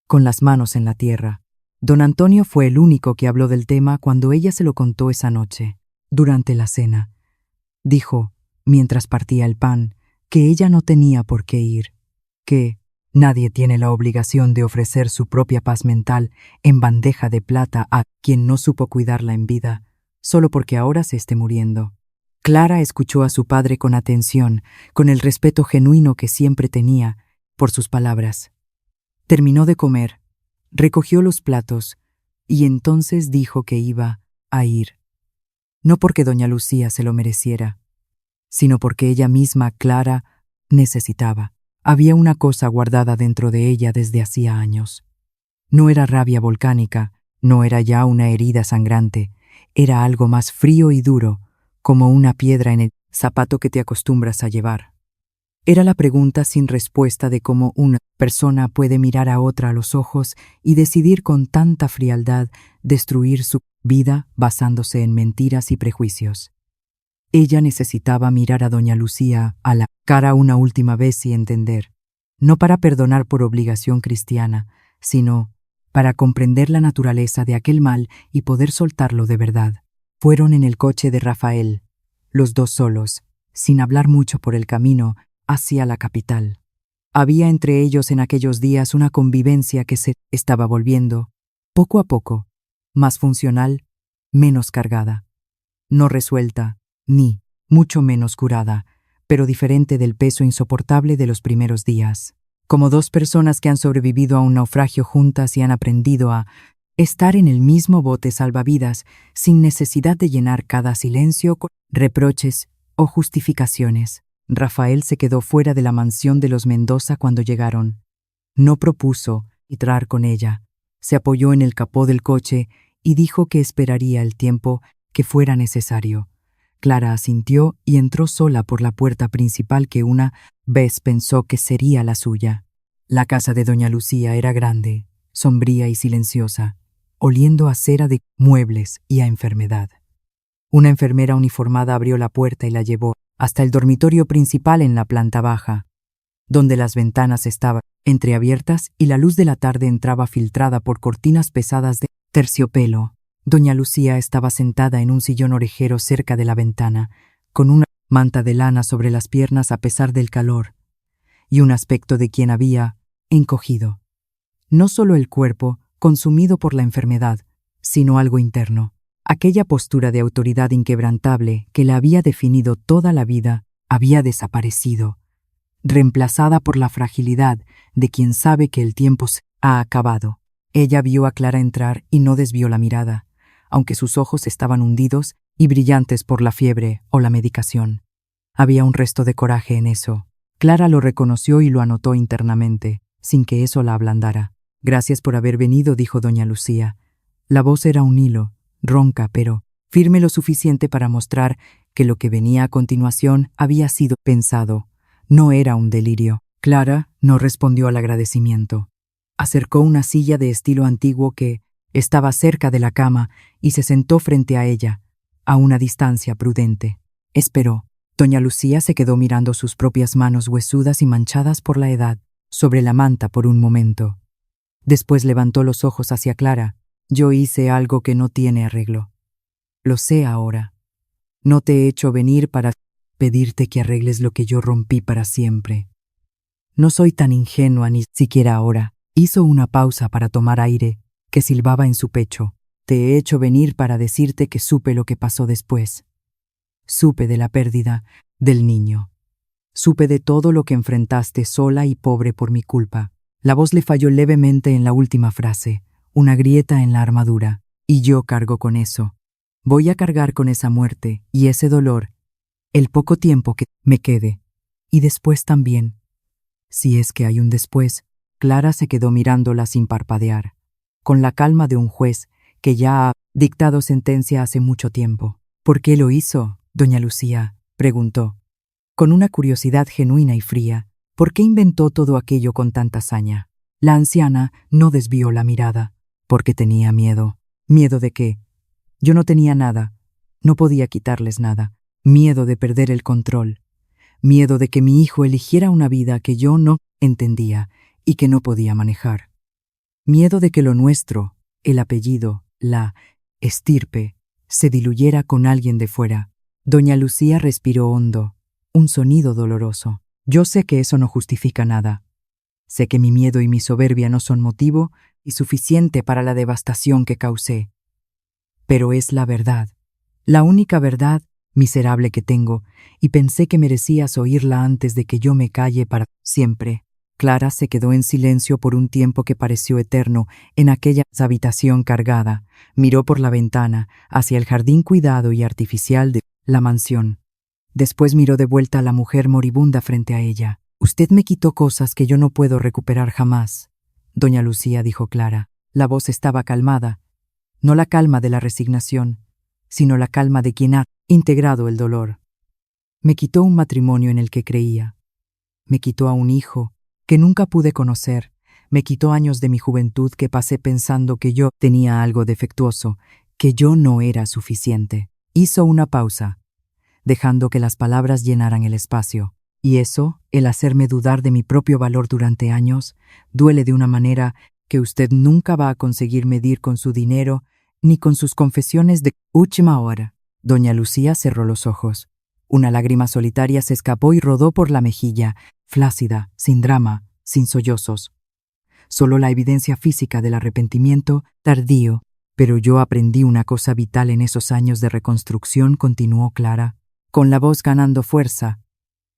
con las manos en la tierra. Don Antonio fue el único que habló del tema cuando ella se lo contó esa noche, durante la cena. Dijo, mientras partía el pan, que ella no tenía por qué ir, que nadie tiene la obligación de ofrecer su propia paz mental en bandeja de plata a quien no supo cuidarla en vida, solo porque ahora se esté muriendo. Clara escuchó a su padre con atención, con el respeto genuino que siempre tenía por sus palabras. Terminó de comer, recogió los platos y entonces dijo que iba a ir. No porque doña Lucía se lo mereciera, sino porque ella misma, Clara, necesitaba. Había una cosa guardada dentro de ella desde hacía años. No era rabia volcánica, no era ya una herida sangrante, era algo más frío y duro, como una piedra en el zapato que te acostumbras a llevar. Era la pregunta sin respuesta de cómo una persona puede mirar a otra a los ojos y decidir con tanta frialdad destruir su vida basándose en mentiras y prejuicios. Ella necesitaba mirar a doña Lucía a la cara una última vez y entender, no para perdonar por obligación cristiana, sino para comprender la naturaleza de aquel mal y poder soltarlo de verdad. Fueron en el coche de Rafael, los dos solos, sin hablar mucho por el camino, hacia la capital. Había entre ellos en aquellos días una convivencia que se estaba volviendo, poco a poco, más funcional, menos cargada, no resuelta, ni, mucho menos curada, pero diferente del peso insoportable de los primeros días. Como dos personas que han sobrevivido a un naufragio juntas y han aprendido a estar en el mismo bote salvavidas sin necesidad de llenar cada silencio con reproches o justificaciones. Rafael se quedó fuera de la mansión de los Mendoza cuando llegaron. No propuso entrar con ella. Se apoyó en el capó del coche y dijo que esperaría el tiempo que fuera necesario. Clara asintió y entró sola por la puerta principal que una vez pensó que sería la suya. La casa de doña Lucía era grande, sombría y silenciosa, oliendo a cera de muebles y a enfermedad. Una enfermera uniformada abrió la puerta y la llevó hasta el dormitorio principal en la planta baja, donde las ventanas estaban entreabiertas y la luz de la tarde entraba filtrada por cortinas pesadas de terciopelo. Doña Lucía estaba sentada en un sillón orejero cerca de la ventana, con una manta de lana sobre las piernas a pesar del calor, y un aspecto de quien había encogido. No solo el cuerpo, consumido por la enfermedad, sino algo interno. Aquella postura de autoridad inquebrantable que la había definido toda la vida había desaparecido, reemplazada por la fragilidad de quien sabe que el tiempo se ha acabado. Ella vio a Clara entrar y no desvió la mirada, aunque sus ojos estaban hundidos y brillantes por la fiebre o la medicación. Había un resto de coraje en eso. Clara lo reconoció y lo anotó internamente, sin que eso la ablandara. «Gracias por haber venido», dijo doña Lucía. La voz era un hilo, ronca, pero firme lo suficiente para mostrar que lo que venía a continuación había sido pensado. No era un delirio. Clara no respondió al agradecimiento. Acercó una silla de estilo antiguo que estaba cerca de la cama y se sentó frente a ella, a una distancia prudente. Esperó. Doña Lucía se quedó mirando sus propias manos huesudas y manchadas por la edad, sobre la manta por un momento. Después levantó los ojos hacia Clara. «Yo hice algo que no tiene arreglo. Lo sé ahora. No te he hecho venir para pedirte que arregles lo que yo rompí para siempre. No soy tan ingenua ni siquiera ahora. Hizo una pausa para tomar aire, que silbaba en su pecho. Te he hecho venir para decirte que supe lo que pasó después. Supe de la pérdida del niño. Supe de todo lo que enfrentaste sola y pobre por mi culpa. La voz le falló levemente en la última frase, una grieta en la armadura. Y yo cargo con eso. Voy a cargar con esa muerte y ese dolor, el poco tiempo que me quede. Y después también. Si es que hay un después. Clara se quedó mirándola sin parpadear, con la calma de un juez que ya ha dictado sentencia hace mucho tiempo. ¿Por qué lo hizo, doña Lucía?, preguntó, con una curiosidad genuina y fría. ¿Por qué inventó todo aquello con tanta saña? La anciana no desvió la mirada, porque tenía miedo. ¿Miedo de qué? Yo no tenía nada, no podía quitarles nada. Miedo de perder el control. Miedo de que mi hijo eligiera una vida que yo no entendía y que no podía manejar. Miedo de que lo nuestro, el apellido, la estirpe, se diluyera con alguien de fuera. Doña Lucía respiró hondo, un sonido doloroso. Yo sé que eso no justifica nada. Sé que mi miedo y mi soberbia no son motivo y suficiente para la devastación que causé. Pero es la verdad, la única verdad miserable que tengo, y pensé que merecías oírla antes de que yo me calle para siempre. Clara se quedó en silencio por un tiempo que pareció eterno en aquella habitación cargada. Miró por la ventana hacia el jardín cuidado y artificial de la mansión. Después miró de vuelta a la mujer moribunda frente a ella. Usted me quitó cosas que yo no puedo recuperar jamás, doña Lucía, dijo Clara. La voz estaba calmada, no la calma de la resignación, sino la calma de quien ha integrado el dolor. Me quitó un matrimonio en el que creía. Me quitó a un hijo que nunca pude conocer. Me quitó años de mi juventud que pasé pensando que yo tenía algo defectuoso, que yo no era suficiente. Hizo una pausa, dejando que las palabras llenaran el espacio. Y eso, el hacerme dudar de mi propio valor durante años, duele de una manera que usted nunca va a conseguir medir con su dinero ni con sus confesiones de última hora. Doña Lucía cerró los ojos. Una lágrima solitaria se escapó y rodó por la mejilla, flácida, sin drama, sin sollozos. Solo la evidencia física del arrepentimiento tardío. Pero yo aprendí una cosa vital en esos años de reconstrucción, continuó Clara, con la voz ganando fuerza.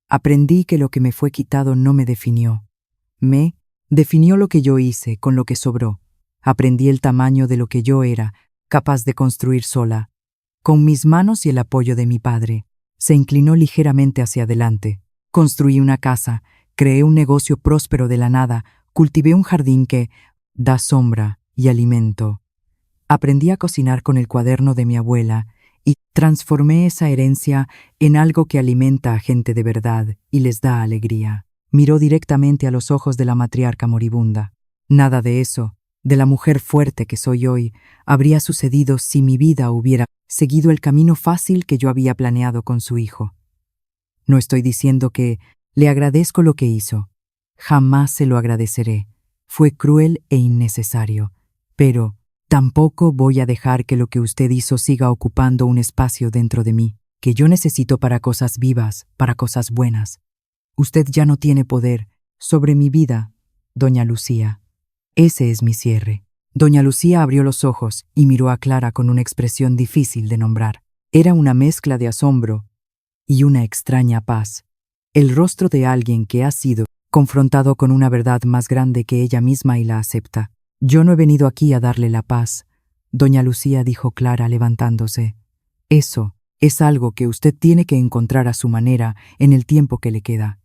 Aprendí que lo que me fue quitado no me definió. Me definió lo que yo hice con lo que sobró. Aprendí el tamaño de lo que yo era, capaz de construir sola, con mis manos y el apoyo de mi padre. Se inclinó ligeramente hacia adelante. Construí una casa, creé un negocio próspero de la nada, cultivé un jardín que da sombra y alimento. Aprendí a cocinar con el cuaderno de mi abuela y transformé esa herencia en algo que alimenta a gente de verdad y les da alegría. Miró directamente a los ojos de la matriarca moribunda. Nada de eso, de la mujer fuerte que soy hoy, habría sucedido si mi vida hubiera seguido el camino fácil que yo había planeado con su hijo. No estoy diciendo que le agradezco lo que hizo. Jamás se lo agradeceré. Fue cruel e innecesario. Pero tampoco voy a dejar que lo que usted hizo siga ocupando un espacio dentro de mí, que yo necesito para cosas vivas, para cosas buenas. Usted ya no tiene poder sobre mi vida, doña Lucía. Ese es mi cierre. Doña Lucía abrió los ojos y miró a Clara con una expresión difícil de nombrar. Era una mezcla de asombro y una extraña paz. El rostro de alguien que ha sido confrontado con una verdad más grande que ella misma y la acepta. Yo no he venido aquí a darle la paz, doña Lucía, dijo Clara levantándose. Eso es algo que usted tiene que encontrar a su manera en el tiempo que le queda.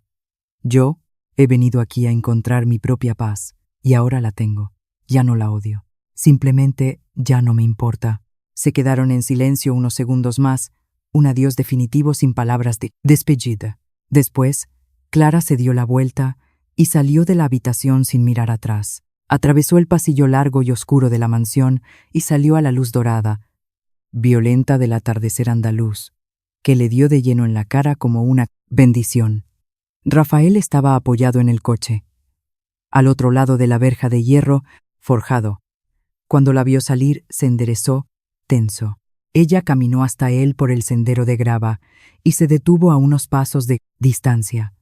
Yo he venido aquí a encontrar mi propia paz. Y ahora la tengo. Ya no la odio. Simplemente ya no me importa. Se quedaron en silencio unos segundos más, un adiós definitivo sin palabras de despedida. Después, Clara se dio la vuelta y salió de la habitación sin mirar atrás. Atravesó el pasillo largo y oscuro de la mansión y salió a la luz dorada, violenta del atardecer andaluz, que le dio de lleno en la cara como una bendición. Rafael estaba apoyado en el coche, al otro lado de la verja de hierro forjado. Cuando la vio salir, se enderezó, tenso. Ella caminó hasta él por el sendero de grava y se detuvo a unos pasos de distancia.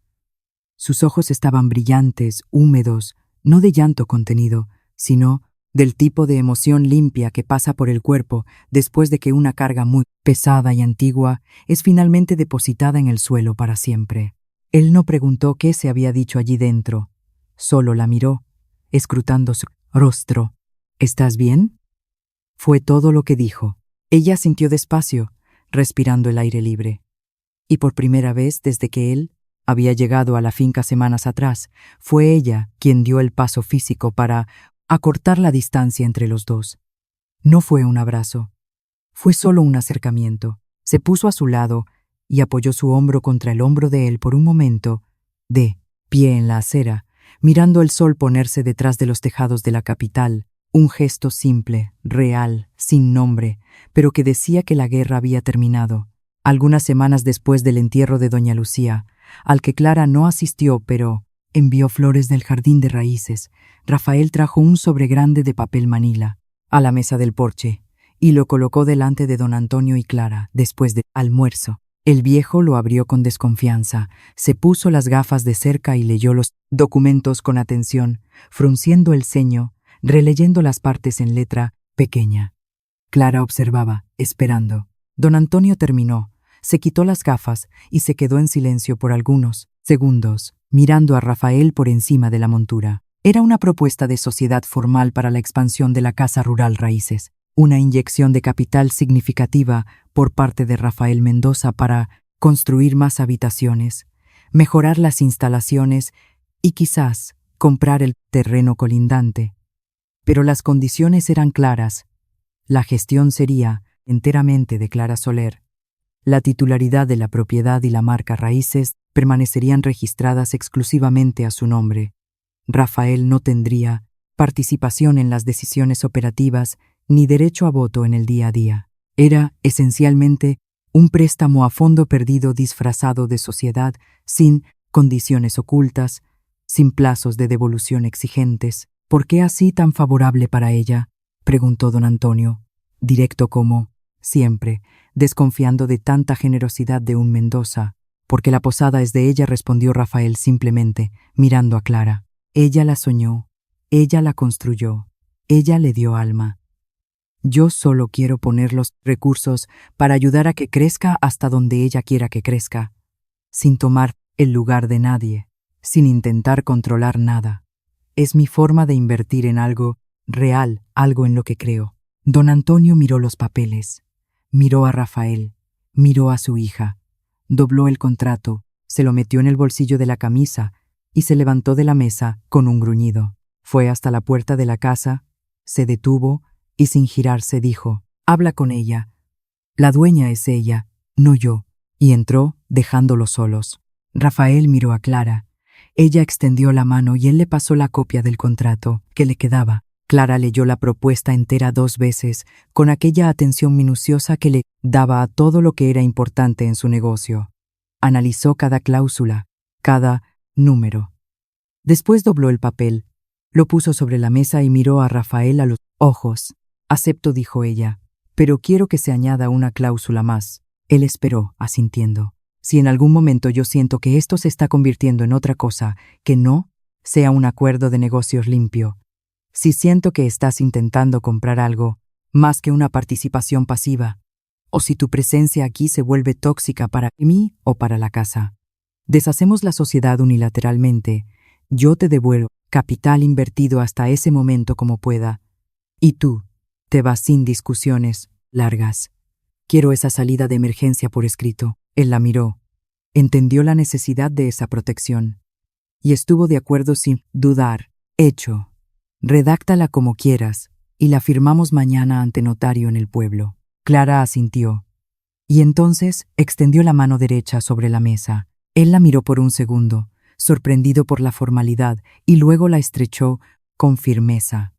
Sus ojos estaban brillantes, húmedos, no de llanto contenido, sino del tipo de emoción limpia que pasa por el cuerpo después de que una carga muy pesada y antigua es finalmente depositada en el suelo para siempre. Él no preguntó qué se había dicho allí dentro, solo la miró, escrutando su rostro. ¿Estás bien? Fue todo lo que dijo. Ella sintió despacio, respirando el aire libre. Y por primera vez desde que él había llegado a la finca semanas atrás, fue ella quien dio el paso físico para acortar la distancia entre los dos. No fue un abrazo, fue solo un acercamiento. Se puso a su lado y apoyó su hombro contra el hombro de él por un momento, de pie en la acera, mirando el sol ponerse detrás de los tejados de la capital, un gesto simple, real, sin nombre, pero que decía que la guerra había terminado. Algunas semanas después del entierro de doña Lucía, al que Clara no asistió, pero envió flores del jardín de raíces, Rafael trajo un sobre grande de papel manila a la mesa del porche y lo colocó delante de don Antonio y Clara después del almuerzo. El viejo lo abrió con desconfianza, se puso las gafas de cerca y leyó los documentos con atención, frunciendo el ceño, releyendo las partes en letra pequeña. Clara observaba, esperando. Don Antonio terminó, se quitó las gafas y se quedó en silencio por algunos segundos, mirando a Rafael por encima de la montura. Era una propuesta de sociedad formal para la expansión de la Casa Rural Raíces, una inyección de capital significativa por parte de Rafael Mendoza para construir más habitaciones, mejorar las instalaciones y quizás comprar el terreno colindante. Pero las condiciones eran claras. La gestión sería enteramente de Clara Soler. La titularidad de la propiedad y la marca Raíces permanecerían registradas exclusivamente a su nombre. Rafael no tendría participación en las decisiones operativas ni derecho a voto en el día a día. Era, esencialmente, un préstamo a fondo perdido disfrazado de sociedad, sin condiciones ocultas, sin plazos de devolución exigentes. ¿Por qué así tan favorable para ella?, preguntó don Antonio, directo como siempre, desconfiando de tanta generosidad de un Mendoza. Porque la posada es de ella, respondió Rafael simplemente, mirando a Clara. Ella la soñó, ella la construyó, ella le dio alma. Yo solo quiero poner los recursos para ayudar a que crezca hasta donde ella quiera que crezca, sin tomar el lugar de nadie, sin intentar controlar nada. Es mi forma de invertir en algo real, algo en lo que creo. Don Antonio miró los papeles, miró a Rafael, miró a su hija, dobló el contrato, se lo metió en el bolsillo de la camisa y se levantó de la mesa con un gruñido. Fue hasta la puerta de la casa, se detuvo y sin girarse dijo: «Habla con ella. La dueña es ella, no yo», y entró dejándolos solos. Rafael miró a Clara. Ella extendió la mano y él le pasó la copia del contrato que le quedaba. Clara leyó la propuesta entera 2 veces, con aquella atención minuciosa que le daba a todo lo que era importante en su negocio. Analizó cada cláusula, cada número. Después dobló el papel, lo puso sobre la mesa y miró a Rafael a los ojos. «Acepto», dijo ella, «pero quiero que se añada una cláusula más». Él esperó, asintiendo. «Si en algún momento yo siento que esto se está convirtiendo en otra cosa, que no sea un acuerdo de negocios limpio, si siento que estás intentando comprar algo más que una participación pasiva, o si tu presencia aquí se vuelve tóxica para mí o para la casa, deshacemos la sociedad unilateralmente, yo te devuelvo capital invertido hasta ese momento como pueda, y tú te vas sin discusiones largas. Quiero esa salida de emergencia por escrito». Él la miró, entendió la necesidad de esa protección, y estuvo de acuerdo sin dudar. «Hecho. Redáctala como quieras, y la firmamos mañana ante notario en el pueblo». Clara asintió, y entonces extendió la mano derecha sobre la mesa. Él la miró por un segundo, sorprendido por la formalidad, y luego la estrechó con firmeza.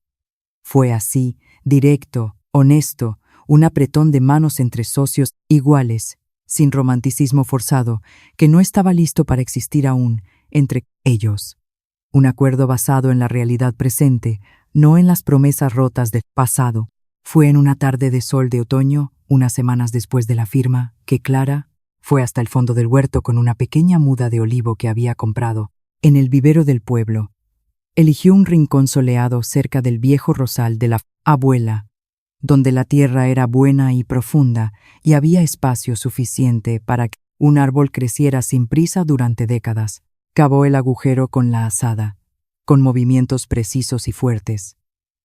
Fue así, directo, honesto, un apretón de manos entre socios iguales, sin romanticismo forzado, que no estaba listo para existir aún entre ellos. Un acuerdo basado en la realidad presente, no en las promesas rotas del pasado. Fue en una tarde de sol de otoño, unas semanas después de la firma, que Clara fue hasta el fondo del huerto con una pequeña muda de olivo que había comprado en el vivero del pueblo. Eligió un rincón soleado cerca del viejo rosal de la abuela, donde la tierra era buena y profunda y había espacio suficiente para que un árbol creciera sin prisa durante décadas. Cavó el agujero con la azada, con movimientos precisos y fuertes.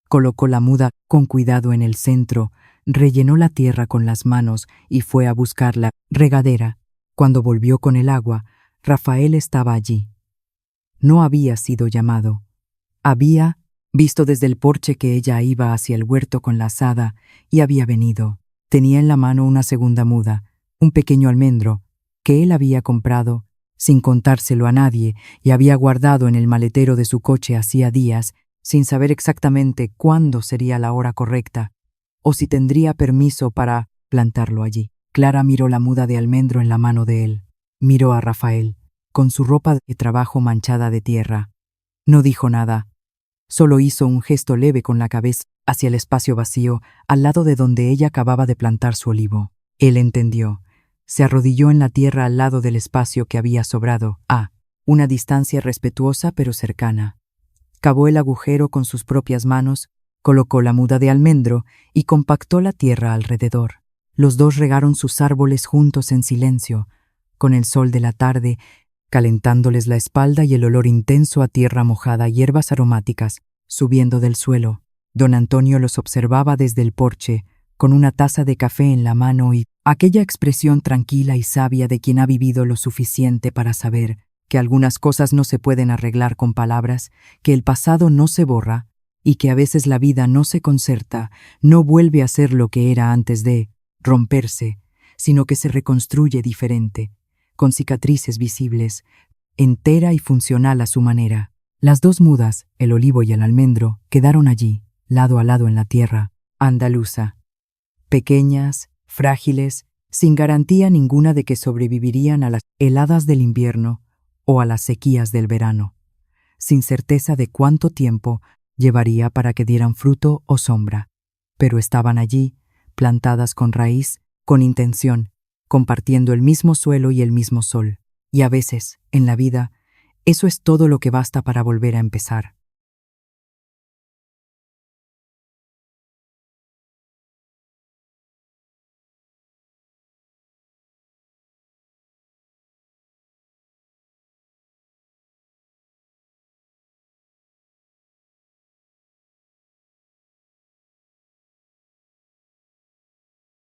Colocó la muda con cuidado en el centro, rellenó la tierra con las manos y fue a buscar la regadera. Cuando volvió con el agua, Rafael estaba allí. No había sido llamado. Había visto desde el porche que ella iba hacia el huerto con la azada y había venido. Tenía en la mano una segunda muda, un pequeño almendro, que él había comprado sin contárselo a nadie y había guardado en el maletero de su coche hacía días, sin saber exactamente cuándo sería la hora correcta o si tendría permiso para plantarlo allí. Clara miró la muda de almendro en la mano de él. Miró a Rafael, con su ropa de trabajo manchada de tierra. No dijo nada. Solo hizo un gesto leve con la cabeza hacia el espacio vacío, al lado de donde ella acababa de plantar su olivo. Él entendió. Se arrodilló en la tierra al lado del espacio que había sobrado, a una distancia respetuosa pero cercana. Cavó el agujero con sus propias manos, colocó la muda de almendro y compactó la tierra alrededor. Los dos regaron sus árboles juntos en silencio, con el sol de la tarde calentándoles la espalda y el olor intenso a tierra mojada, hierbas aromáticas, subiendo del suelo. Don Antonio los observaba desde el porche, con una taza de café en la mano y aquella expresión tranquila y sabia de quien ha vivido lo suficiente para saber que algunas cosas no se pueden arreglar con palabras, que el pasado no se borra y que a veces la vida no se concerta, no vuelve a ser lo que era antes de romperse, sino que se reconstruye diferente, con cicatrices visibles, entera y funcional a su manera. Las dos mudas, el olivo y el almendro, quedaron allí, lado a lado en la tierra andaluza. Pequeñas, frágiles, sin garantía ninguna de que sobrevivirían a las heladas del invierno o a las sequías del verano, sin certeza de cuánto tiempo llevaría para que dieran fruto o sombra. Pero estaban allí, plantadas con raíz, con intención, compartiendo el mismo suelo y el mismo sol. Y a veces, en la vida, eso es todo lo que basta para volver a empezar.